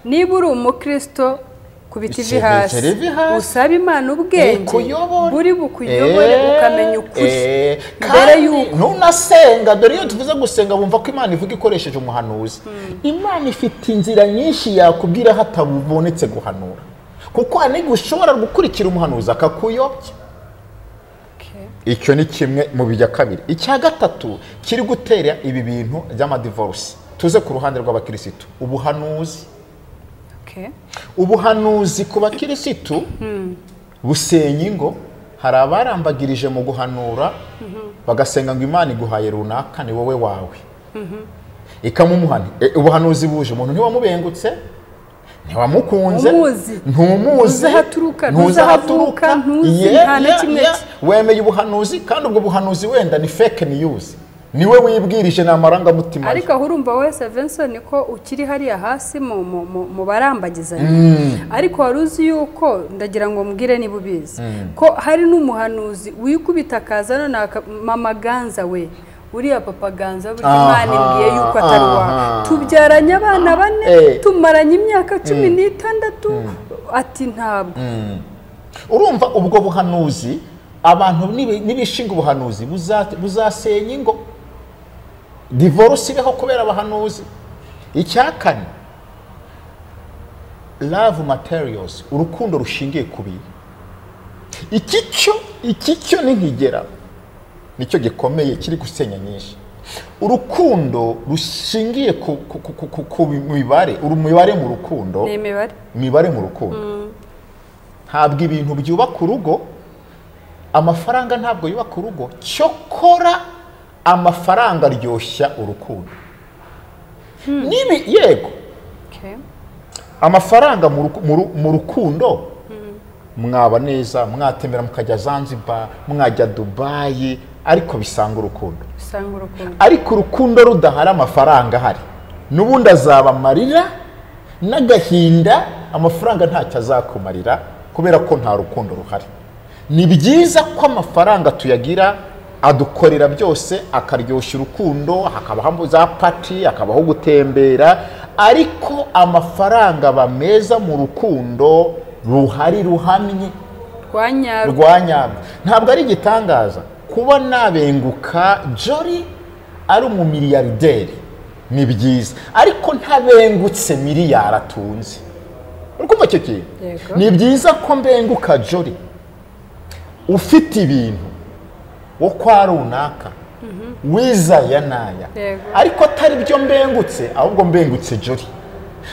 Niba uri umukristo kubita ivi hasi, usaba Imana ubwenge buri bukuyobore ukamenya ukuri mbere yuko ntunasenga. Dore iyo tuvuze gusenga bumva ko Imana ivuga ikoresheje umuhanuzi. Imana ifite inzira nyinshi yakubwira hatabonetse guhanura, kuko hari ushobora gukurikira umuhanuzi akakuyobya. Icyo ni kimwe mu bijya kabiri. Icya gatatu kiri gutera ibi bintu by'amadivorce, tuze ku ruhande rw'abakirisitu, ubuhanuzi. Ubuhanuzi ku bakirisitu busenya ingo. Hari abarambagirije mu guhanura, bagasenga ngo Imana iguhaye runaka ni wowe wawe, ikamumuhana. Ubuhanuzi buje, umuntu ntiwamubengutse, ntiwamukunze, ntumuzi, ntuzahaturuka, wemeye ubuhanuzi, kandi ubwo buhanuzi wenda ni fake news, niwe wibwirije n'amarangamutima. Ariko aho urumva wese Vincent ko ukiri hariya hasi mu barambagizanya. Ariko wari uzi yuko, ndagira ngo mbwire niba ubizi ko hari n'umuhanuzi wikubita akazana na mama Ganza we, uriya papa Ganza burya Imana imbwiye yuko atari wa tubyaranye abana 4, tumaranye imyaka 16, ati ntabwo. Urumva ubwo buhanuzi, abantu nibishinga ubuhanuzi buzasenya ingo, divorce ibeho kubera abahanuzi. Icyakane, love materials, urukundo rushingiye ku bintu. Iki cyo ni nkigera, nicyo gikomeye kiri gusenya nyinshi. Urukundo rushingiye ku mibare, umubare mu rukundo, ni imibare mu rukundo. Ntabwo ibintu byubaka urugo, amafaranga ntabwo yubaka urugo, cyokora amafaranga aryoshya urukundo. Nibi yego, amafaranga mu rukundo mwaba neza, mwatembera mukajya Zanzibar, mwajya Dubai, ariko bisanga urukundo. Ariko urukundo rudahari amafaranga hari, n'ubundi azaba amarira n'agahinda, amafaranga ntacyo azakumarira kubera ko nta rukundo ruhari. Ni byiza ko amafaranga tuyagira adukorera byose, akaryoshya urukundo, hakabaho za party, hakabaho gutembera, ariko amafaranga bameza mu rukundo ruhari ruhamye rwanyarwo. Ntabwo ari igitangaza kuba nabenguka Jolly ari umumiliyarderi, ni byiza, ariko ntabengutse miliyari atunze. Urumva icyo kintu? Ni byiza ko mbenguka Jolly ufite ibintu wo kwa runaka, wizaya naya, ariko atari byo mbengutse, ahubwo mbengutse Jolly.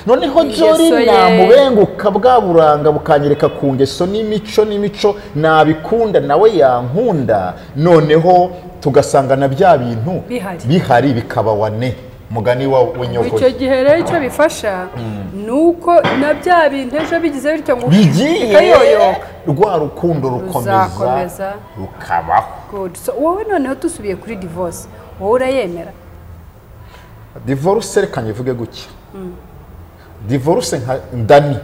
Noneho Jolly namubenguka bwa buranga bukanyereka ku ngeso n'imico nabikunda, nawe yankunda, noneho tugasanga na bya bintu bihari bikaba wane mugani wa wenyogo. Icyo gihe rero icyo bifasha nuko na bya bintu ejo bigize bityo ngo bigiye rwa rukundo rukomeza rukabaho. Good. So wowe noneho tusubiye kuri divorce, wowe urayemera? Divorce reka nyivuge gutya, divorce nka ndani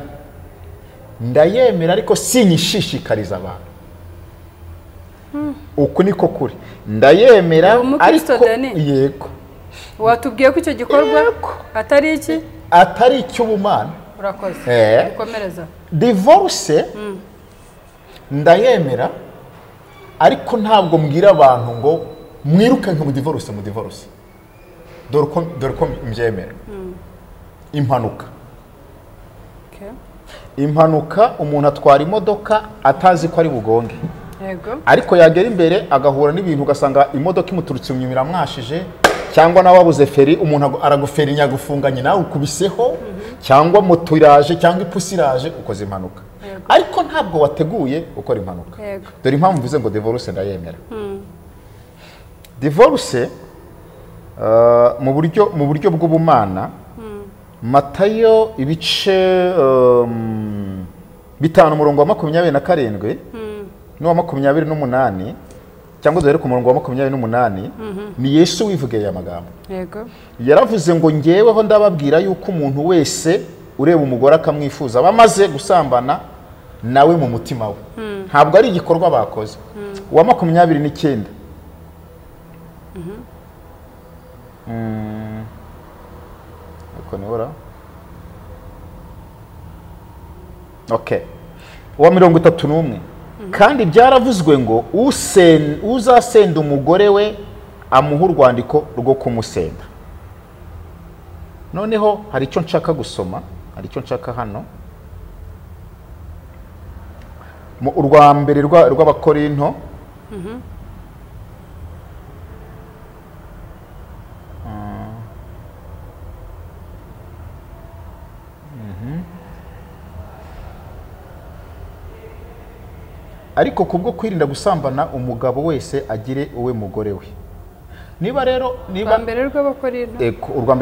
ndayemera, ariko sinyishishikariza abantu. Uku niko kuri, ndayemera ariko yego. Watubwiye ko icyo gikorwa atari iki? Atari icy'ubumana. Urakoze. Ukomereza. Divorce ndayemera, ariko ntabwo mbwira abantu ngo mwirukanke mu divorce dore ko mbyemera. Impanuka. Impanuka umuntu atwara imodoka atazi ko ari bugonge, ariko yagera imbere agahura n'ibintu ugasanga imodoka imuturutse inyuma iramwashije, cyangwa nawe wabuze feri, umuntu araguferinya gufunganye nawe ukubiseho, cyangwa moto iraje cyangwa ipusi iraje ukoze impanuka, ariko ntabwo wateguye ukora impanuka. Dore impamvu mvuze ngo divorce ndayemera. Divorce mu buryo bw'ubumana, Matayo ibice 5 umurongo wa 27 n'uwa 28, cyangwa dore ku murongo wa 28 ni Yesu wivugiye amagambo. Yaravuze ngo ngeweho ndababwira yuko umuntu wese ureba umugore akamwifuza bamaze gusambana nawe mu mutima we, ntabwo ari igikorwa bakoze. Wa 29 konora. Okay. Wa 31 kandi byaravuzwe ngo uzasenda umugore we amuha urwandiko rwo kumusenda. Noneho hari icyo nshaka gusoma, hari icyo nshaka hano mu urwa mbere rw'Abakorinto. Ariko kubwo kwirinda gusambana umugabo wese agire uwe mugore we. Niba rero urwa mbere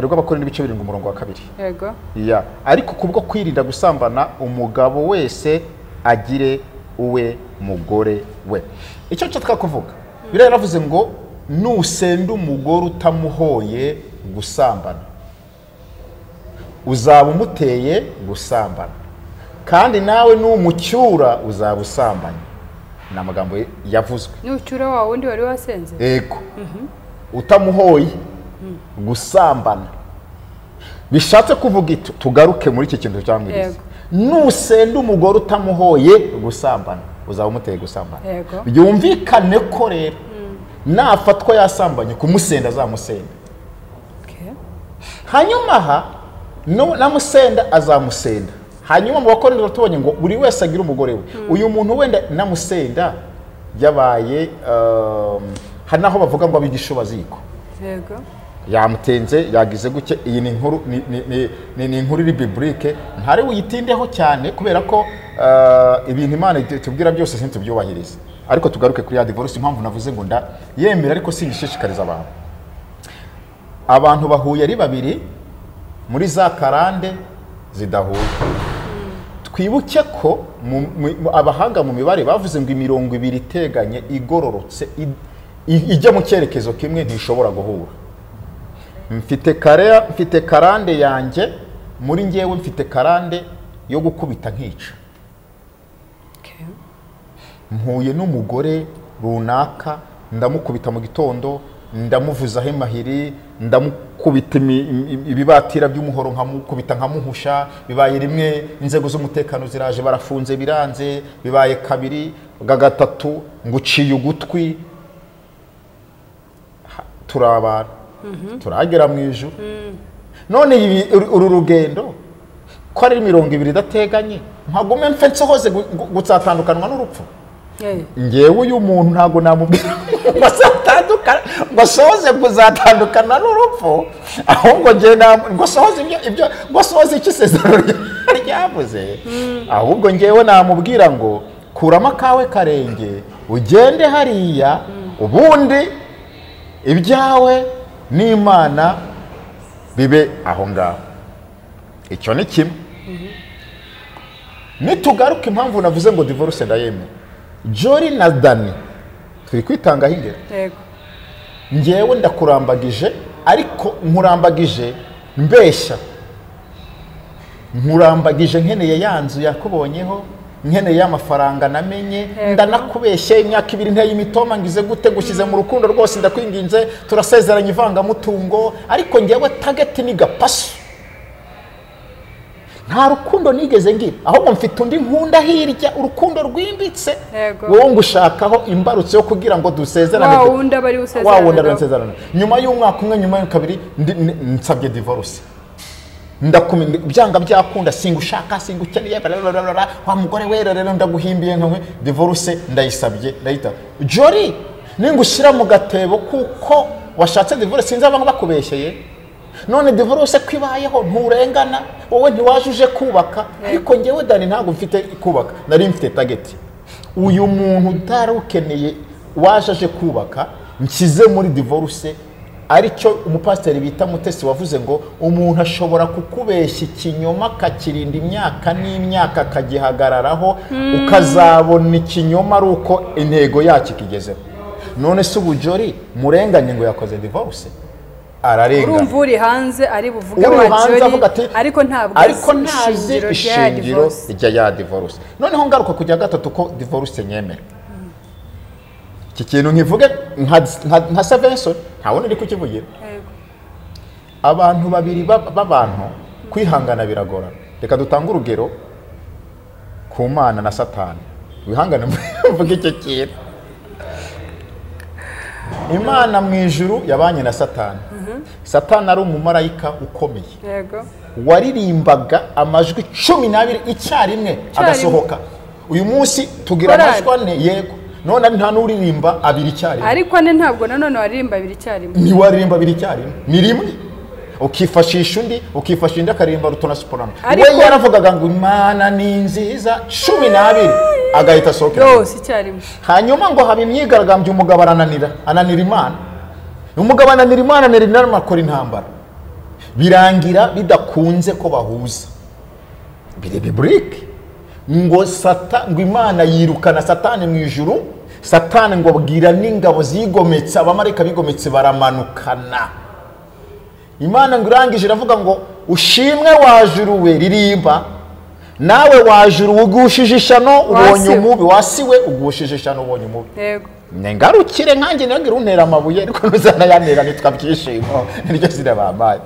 rw'Abakorinto ibice 7 umurongo wa 2. Ariko kubwo kwirinda gusambana umugabo wese agire uwe mugore we. Icyo nshaka kuvuga, bira yaravuze ngo nusenda umugore utamuhoye gusambana uzaba umuteye gusambana, kandi nawe n'umucyura uzaba usambanye. Ni amagambo yavuzwe. N'ucyura wa wundi wari wasenze. Ego. Utamuhoye gusambana. Bishatse kuvuga ito tugaruke muri iki kintu cyamwiriza. Nusenda umugore utamuhoye gusambana uzaba umuteye gusambana. Byumvikane ko rero nafatwa yasambanye kumusenda azamusenda. Hanyuma namusenda azamusenda. Hanyuma mu Bakorinto tubonye ngo buri wese agira umugore we. Uyu muntu wenda namusenda yabaye hanaho bavuga ngo abigisho baziko. Yamutenze yagize guke. Iyi ni inkuru ni inkuru iri biblique, ntari uyitindeho cyane kubera ko ibintu Imana tubwira byose sintubyubahiriza. Ariko tugaruke kuri ya divorce, impamvu navuze ngo nda yemera ariko singishishikariza abantu bahuye ari babiri muri za karande zidahuye. Twibuke ko abahanga mu mibare bavuze ngo imirongo ibiri iteganye igororotse ijya mu cyerekezo kimwe ntishobora guhura. Mfite karande yanjye, muri ngewe mfite karande yo gukubita nkica. Mpuye n'umugore runaka, ndamukubita mu gitondo, ndamuvuzaho imahiri, ndamukubita ibibatira by'umuhoro nkamukubita nkamuhusha. Bibaye rimwe inzego z'umutekano ziraje barafunze biranze. Bibaye kabiri gatatu nguciye ugutwi. Turabara turagera mu ijuru. None uru rugendo ko ari imirongo ibiri idateganye, ntagume mfe nsohoze gutsatandukanwa n'urupfu. Ngewe uyu muntu ntago namubwira ngo sohoze kuzatandukana n'urupfu, ahubwo ngo sohoze ikisezerano ryavuze. Ahubwo ngewe namubwira ngo kurama kawe karenge ugende hariya, ubundi ibyawe n'Imana bibe aho ngaho. Icyo ni kimwe. Nitugaruka impamvu navuze ngo divorce ndayemera. Jori na Dani turi kwitangaho ingero. Ngewe ndakurambagije, ariko nkurambagije mbeshya. Nkurambagije nkeneye yanzu yakubonyeho, nkeneye y'amafaranga namenye, ndanakubeshye imyaka 2 nteye imitoma ngize gute gushyize mu rukundo rwose ndakwinginze turasezeranye ivanga mutungo, ariko ngewe target ni gapasu. nta rukundo nigeze ngira ahubwo mfite undi nkunda hirya urukundo rwimbitse Yego. wowe ngushakaho imbarutse yo kugira ngo dusezerane wa wundi abari usezerana wa wundi arasezerana nyuma y'umwaka umwe nyuma y'ukabiri nsabye divorce byanga byakunda singushaka singukeneye wa mugore wera rero ndaguhimbiye nkawe divorce ndayisabye ndayita Jori ningushira mu gatebo kuko washatse divorce sinzaba bakubeshyeye none divorce kwibayeho nturengana wowe ntiwajuje kubaka ariko ngewe Dani ntabwo mfite kubaka nari mfite target uyu muntu utarukeneye wajaje kubaka nkize muri divorce aricyo umupasiteri bita Mutesi wavuze ngo umuntu ashobora kukubeshya ikinyoma akakirinda imyaka n'imyaka akagihagararaho ukazabona ikinyoma ari uko intego yacyo ikigezeho none se ubu Jori murenganye ngo yakoze divorce ararengana urumva uri hanze ari buvuge wa Jori ariko ntazi ishingiro rya divorce noneho ngaruka kujya gatatu ko divorce nyemera iki kintu nkivuge nka Sevenson ntawone uri kukivugira abantu babiri b'abantu kwihangana biragorana reka dutanga urugero ku Mana na Satani wihangana mvuge icyo kintu Imana mu ijuru yabanye na Satani Satani ari umumarayika ukomeye yego waririmbaga amajwi 12 icyarimwe agasohoka uyu munsi tugira amajwi ane yego none nta nuririmba abiri icyarimwe ariko ane ntabwo nanone waririmba abiri icyarimwe ni waririmba abiri icyarimwe ni rimwe ukifashisha undi ukifashisha akarimba rutona soprano we yaravugaga ngo Imana ni nziza 12 agahita sohoka yose icyarimwe hanyuma ngo haba imyigaragambye umugabo ananira Imana umugabo ananira Imana nari makora intambara birangira bidakunze ko bahuza birebe break ngo ngo Imana yirukana Satani mu ijuru Satani ngo bwira n'ingabo zigometse abamarika bigometse baramanukana Imana ngo irangije iravuga ngo ushimwe wajuru we ririmba nawe wajuru ugushije ishano ubonye umubi wasiwe ugushije ishano ubonye umubi yego nengarukire nkanjye nagira untera amabuye ariko nuzana yanera nitwabyishimo niryo zira bamaye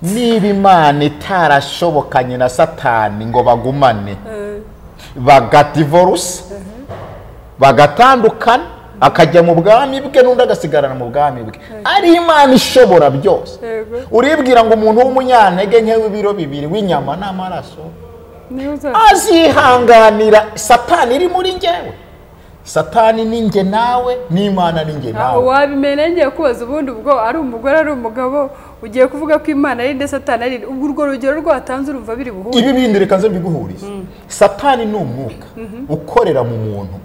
niba Imana itarashobokanye na Satani ngo bagumane bagadivorce bagatandukana akajya mu bwami bwe n'undi agasigarana mu bwami bwe ari Imana ishobora byose uribwira ngo umuntu w'umunyantege nke w'ibiro 2 w'inyama n'amaraso azihanganira Satani iri muri ngewe Satani ninjye nawe n'Imana ninjye nawe wabimenye kubaza ubundi ubwo ari umugore ari umugabo ugiye kuvuga ko Imana ari nde Satani ari urwo rugero rwatanze urumva biri buhuri ibi bindi reka nze mbiguhurize Satani ni umwuka ukorera mu muntu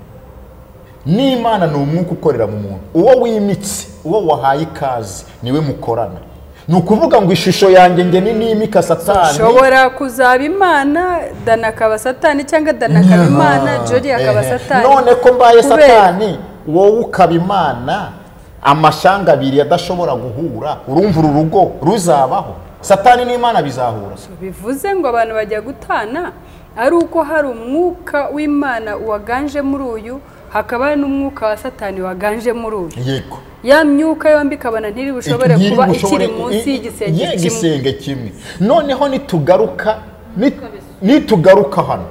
n'Imana ni umwuka ukorera mu muntu uwo wimitse uwo wahaye ikaze niwe mukorana nukuvuga ngo ishusho yanjye nge nimika Satani shobora kuzaba Imana Dana akaba Satani cyangwa Dana akaba Imana Jori akaba Satani none ko mbaye Satani wowe ukaba Imana amashanga abiri adashobora guhura urumva urugo ruzabaho Satani n'Imana bizahura bivuze ngo abantu bajya gutana ari uko hari umwuka w'Imana waganje muri uyu hakaba n'umwuka wa Satani waganje muri uyu yego ya myuka yombi kabana ntiri bushobore kuba ikiri munsi y'igisenge kimwe noneho nitugaruka hano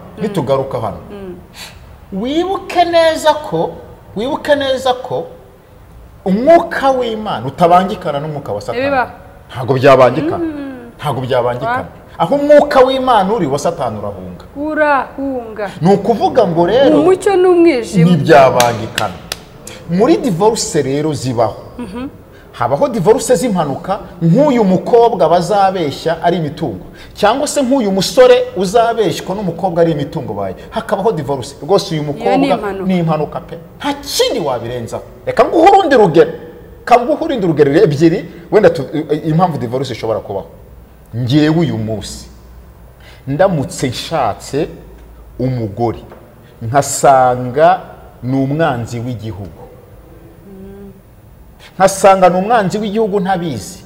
wibuke neza ko umwuka w'Imana utabangikana n'umwuka wa Satani ntago byabangikana aho umwuka w'Imana uri wa Satani urahunga nukuvuga ngo rero umucyo n'umwijima ntibyabangikana muri divorce rero zibaho habaho divorce z'impanuka nk'uyu mukobwa bazabeshya ari imitungo cyangwa se nk'uyu musore uzabeshywa n'umukobwa ari imitungo baye hakabaho divorce rwose uyu mukobwa ni impanuka pe nta kindi wabirenzaho reka nguhurundi rugero ebyiri wenda impamvu divorce ishobora kubaho ngewe uyu munsi ndamutse nshatse umugore nkasanga ni umwanzi w'igihugu ntabizi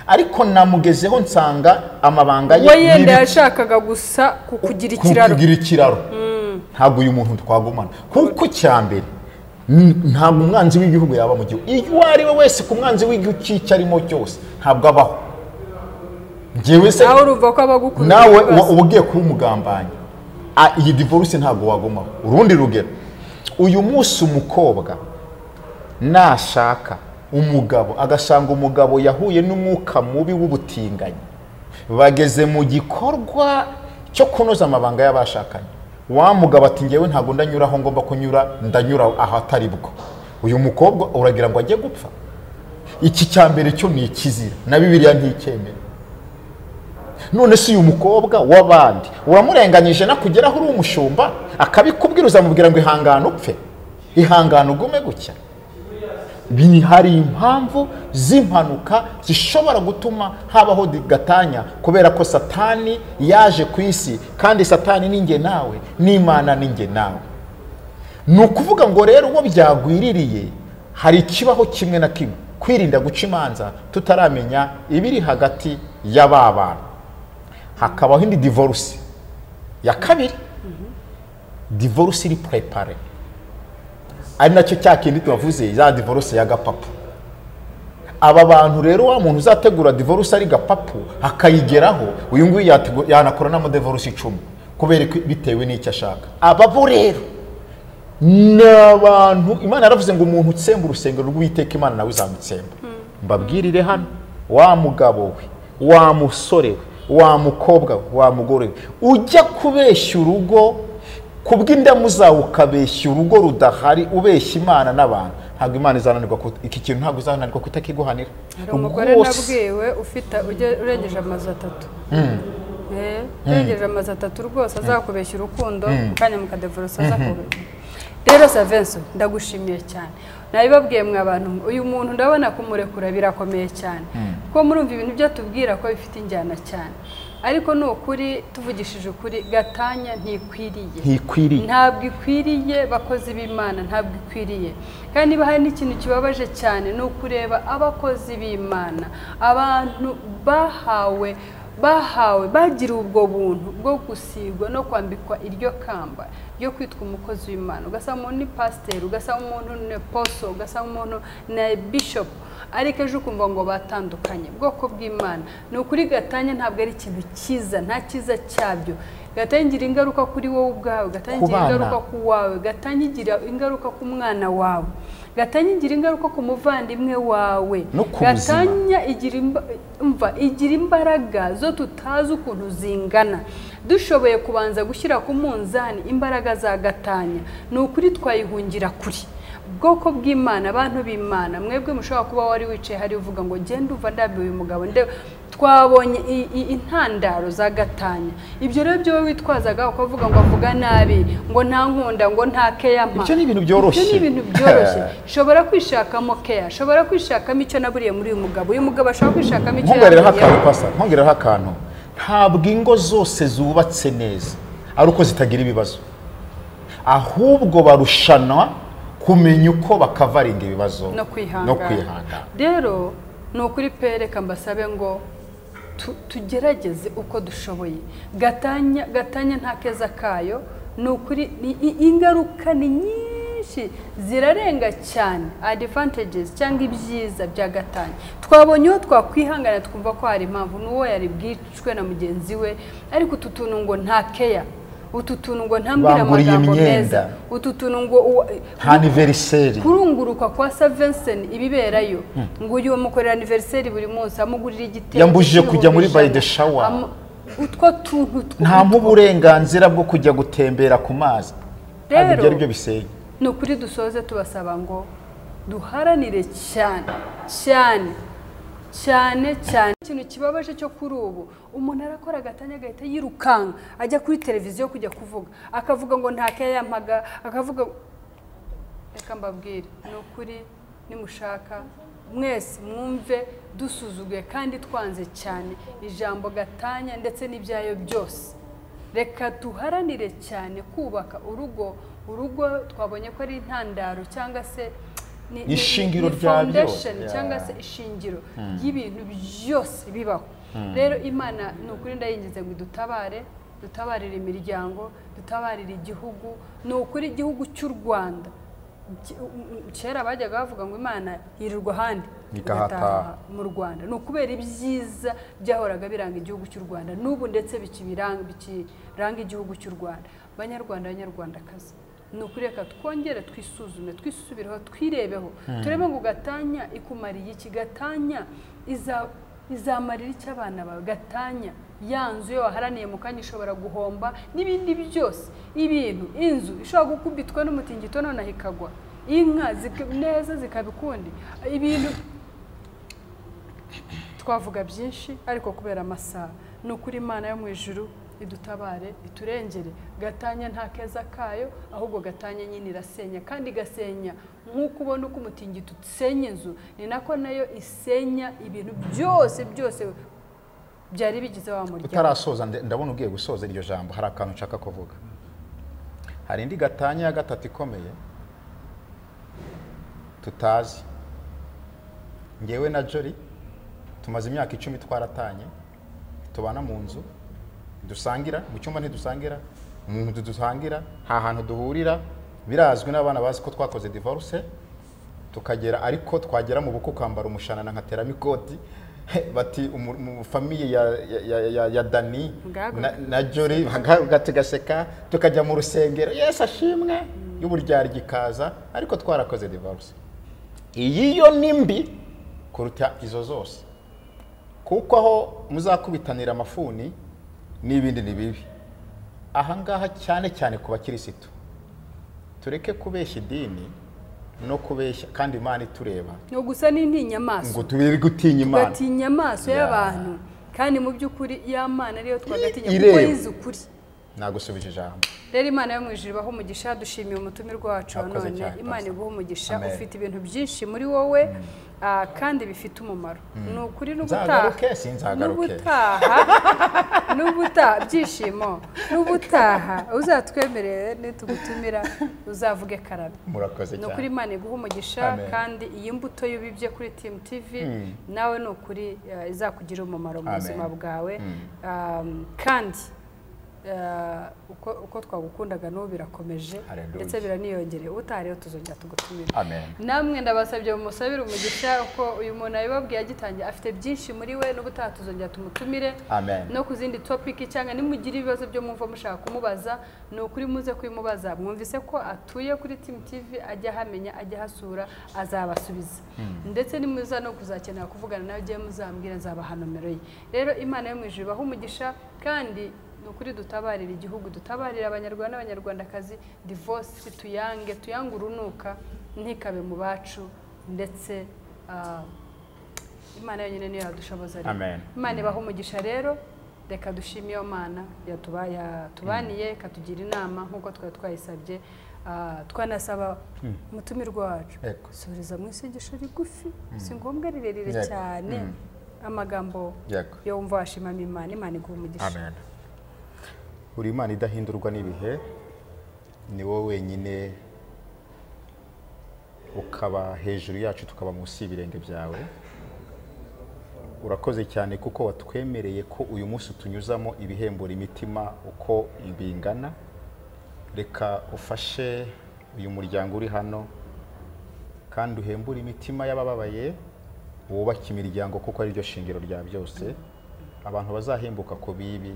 ariko namugezeho nsanga amabanga ye yenda yashakaga gusa kukugira ikiraro ntabwo uyu muntu twagumana kuko cyambere ntabwo umwanzi w'igihugu yaba mu gihugu iyo ari we wese ku mwanzi w'igihugu cyarimo cyose ntabwo abaho njyewe se nawe urumva ko abagukunda nawe ubugiye kuba umugambanyi iyi divorce ntabwo wagomaho. Urundi rugero, uyu munsi umukobwa nashaka umugabo agasanga umugabo yahuye n'umwuka mubi w'ubutinganyi, bageze mu gikorwa cyo kunoza amabanga y'abashakanye, wa mugabo ati ngewe ntabwo ndanyura aho ngomba kunyura, ndanyura aho atari bwo. Uyu mukobwa uragira ngo ajye gupfa? Iki cyambere cyo ni ikizira na Bibiliya nticyemera. None si uyu mukobwa w'abandi uramurenganyije na kugeraho uri umushumba akabikubwira, uzamubwira ngo ihangane upfe, ihangane ugume gutya? Hari impamvu z'impanuka zishobora gutuma habaho gatanya, kubera ko Satani yaje ku isi, kandi Satani ni nge nawe, n'Imana ni nge nawe. Ni ukuvuga ngo rero uwo byagwiririye hari ikibaho kimwe na kimwe, kwirinda guca imanza tutaramenya ibiri hagati y'ababana. Hakabaho indi divorce ya kabiri, divorce iri prepare, ari nacyo cyakindi tubavuze za divorce ya gapapu. Aba bantu rero wa muntu uzategura divorce ari gapapu akayigeraho, uyu nguyu yanakora na divorce 10 kubera bitewe n'icyo ashaka. Aba bo rero n'abantu Imana yaravuze ngo umuntu utsemba urusengero rw'Uwiteka Imana nawe izamutsemba. Mbabwirire hano, wa mugabo we, wa musore we, wa mukobwa we, wa mugore we, ujya kubeshya urugo kubw'indamu zawe, ukabeshya urugo rudahari, ubeshya Imana n'abantu, ntabwo Imana izananirwa iki kintu, ntabwo izananirwa kutakiguhanira. Hari umugore nabwiwe ufite urengeje amazu 3, urengeje amazu 3 rwose azakubeshya urukundo mukanya mukadevorce azakubeshya. Rero Savenso ndagushimiye cyane, nabibabwiye mwe abantu, uyu muntu ndabona kumurekura birakomeye cyane, kuko murumva ibintu byo tubwira ko bifite injyana cyane, ariko ni ukuri tuvugishije ukuri, gatanya ntikwiriye, ntabwo ikwiriye bakozi b'Imana, ntabwo ikwiriye. Kandi niba hari n'ikintu kibabaje cyane ni ukureba abakozi b'Imana, abantu bahawe bagira ubwo buntu bwo gusigwa no kwambikwa iryo kamba ryo kwitwa umukozi w'Imana, ugasanga umuntu ni pasiteri, ugasanga umuntu ni apostle, ugasanga umuntu ni bishop, ariko ejo ukumva ngo batandukanye. Bwoko bw'Imana ni ukuri gatanya ntabwo ari ikintu cyiza, nta cyiza cyabyo. Gatangira ingaruka kuri wowe ubwawe, gatangira ingaruka ku wawe, gatangira ingaruka ku mwana wawe, gatangira ingaruka ku muvandimwe wawe, gatanya igira imbaraga zo tutazi ukuntu zingana. Dushoboye kubanza gushyira ku munzani imbaraga za gatanya, ni ukuri twayihungira kuri. Bwoko bw'Imana, abantu b'Imana, mwebwe mushobora kuba wari wicaye hari uvuga ngo genda uva ndabiwe uyu mugabo, twabonye intandaro za gatanya. Ibyo rero byo witwazaga ukavuga ngo avuga nabi, ngo nta nkunda, ngo nta keya mpa. Ibyo ni ibintu byoroshye. Ibyo ni ibintu byoroshye. Shobora kwishakamo keya, shobora kwishakamo icyo naburiye muri uyu mugabo. Uyu mugabo ashobora kwishakamo icyo nkongereraho akantu. Ntabwo ingo zose zubatse neza ari uko zitagira ibibazo, ahubwo barushanwa kumenya uko bakavaringa ibibazo no kwihangana. Rero ni ukuri pereka mbasabe ngo tugerageze uko dushoboye. Gatanya nta keza kayo, ni ukuri ingaruka ni nyinshi, zirarenga cyane advantages cyangwa ibyiza bya gatanya. Twabonye uwo twakwihangana twumva ko hari impamvu, n'uwo yari bwicwe na mugenzi we, ariko ututuntu ngo nta keya, ututuntu ngo ntambira amagambo meza, ututuntu ngo anniversary, kurunguruka kwa Savensen ibiberayo, ngo uyu mukorera anniversary buri munsi, amugurira igitego, yambujije kujya muri by the shower, utwo tuntu nta muburenganzira bwo kujya gutembera ku mazi. Ibyo ari byo bisenya. Ni ukuri dusoze tubasaba ngo duharanire cyane ikintu kibabaje cyo kuri ubu, umuntu arakora gatanya agahita yirukanka ajya kuri televiziyo kujya kuvuga, akavuga ngo nta keya yampaga, akavuga. Reka mbabwire, ni ukuri nimushaka mwese mwumve dusuzuguye kandi twanze cyane ijambo gatanya ndetse n'ibyayo byose. Reka duharanire cyane kubaka urugo twabonye ko ari intandaro cyangwa se ishingiro rya byose, cyangwa se ishingiro y'ibintu byose bibaho. Rero Imana ni ukuri ndayingize ngo dutabarire imiryango, dutabarire igihugu. Ni ukuri igihugu cy'u Rwanda kera bajyaga bavuga ngo Imana yirirwa ahandi igataha mu Rwanda, ni ukubera ibyiza byahoraga biranga igihugu cy'u Rwanda n'ubu ndetse bikiranga igihugu cy'u Rwanda. Banyarwanda banyarwandakazi, ni ukuri reka twongere twisuzume, twisubireho, twirebeho, turebe ngo gatanya ikumariye iki, gatanya izamarira iki abana bawe, gatanya ya nzu yo waharaniye mu kanya ishobora guhomba n'ibindi byose, ibintu inzu ishobora gukubitwa n'umutingito noneho ikagwa, inka neza zikabikundi, ibintu twavuga byinshi ariko kubera amasaha, ni ukuri Imana yo mu ijuru idutabare iturengere. Gatanya nta keza kayo, ahubwo gatanya nyine irasenya, kandi igasenya nk'uko ubona uko umutingito usenya inzu, ni nako nayo isenya ibintu byose byari bigize wa muryango. Utarasoza ndabona ugiye gusoza iryo jambo, hari akantu nshaka kuvuga. Hari indi gatanya ya gatatu ikomeye tutazi. Ngewe na Jolly tumaze imyaka 10 twaratanye, tubana mu nzu, dusangira mu cyumba, ntidusangira mu nzu, dusangira ha hantu duhurira, birazwi n'abana bazi ko twakoze divorce, tukagera ariko twagera mu buko kwambara umushanana nkateramo ikoti bati famille ya Dani na Jolly gatugaseka, tukajya mu rusengero, yes ashimwe y'uburyari gikaza, ariko twarakoze divorce. Iyi yo nimbi kuruta izo zose, kuko aho muzakubitanira amafuni n'ibindi ni bibi. Ahangaha cyane cyane ku bakirisitu, tureke kubeshya idini no kubeshya kandi Imana itureba, no gusa n'intinya amaso, ngo tubiri gutinya Imana, gatinya amaso y'abantu, kandi mu by'ukuri ya Mana ariyo twagatinya kuko yize ukuri. Nagusubije ijambo. Rero Imana yo mu ijuru ibaho umugisha, dushimiye umutumirwa wacu none. Imana iguha umugisha, ufite ibintu byinshi muri wowe kandi bifite umumaro. Ni ukuri n'ubutaha byishimo, n'ubutaha uzatwemerere nitugutumira uzavuge karame. Murakoze cyane. Ni ukuri Imana iguha umugisha, kandi iyi mbuto y'ubibye kuri Team TV nawe ni ukuri izakugira umumaro mu buzima bwawe, kandi uko twagukundaga n'ubu birakomeje ndetse biraniyongereye. Ubutaha rero tuzongera tugutumira. Namwe ndabasabye mumusabire umugisha uko uyu muntu abibabwiye agitangira, afite byinshi muri we, n'ubutaha tuzongera tumutumire no ku zindi topic, cyangwa nimugira ibibazo byo mwumva mushaka kumubaza, ni ukuri muze kwimubaza. Mwumvise ko atuye kuri Team TV, ajya hamenya, ajya hasura, azabasubiza, ndetse nimuza no kuzakenera kuvugana nawe giye muzambwira, nzabaha nomero ye. Rero Imana yo mu ijuru ibaho umugisha, kandi nukuri dutabarira igihugu, dutabarira abanyarwanda n'abanyarwandakazi, divorce tuyange urunuka ntikabe mu bacu, ndetse Imana yonyine niyo yadushoboza. Imana ibaho umugisha. Rero reka dushimiye Imana yatubaniye, katugira inama nk'uko twayisabye. Twanasaba umutumirwa wacu suriza mu isengesho rigufi, si ngombwa rirerire cyane, amagambo yo wumva washimamo Imana. Imana iguha umugisha. Uri Imana idahindurwa n'ibihe, ni wowe wenyine ukaba hejuru yacu, tukaba munsi y'ibirenge byawe. Urakoze cyane kuko watwemereye ko uyu munsi tunyuzamo ibihembura imitima uko bingana. Reka ufashe uyu muryango uri hano, kandi uhembura imitima y'abababaye, wubake imiryango kuko ari ryo shingiro rya byose. Abantu bazahembuka ku bibi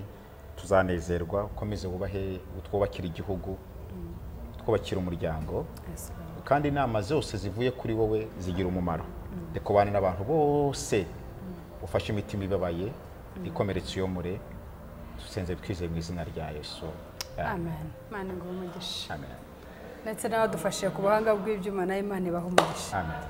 tuzanezerwa, ukomeze wubahe, utwubakira igihugu, twubakira umuryango, kandi inama zose zivuye kuri wowe zigira umumaro. Dekubana n'abantu bose, ufashe imitima ibabaye, ikomeretse uyomure, dusenze twizeye mu izina rya Yesu. Amen. Imana iguhe umugisha. Ndetse nawe dufashe ku buhanga bw'ibyuma, na Imana ibahe umugisha. Amen.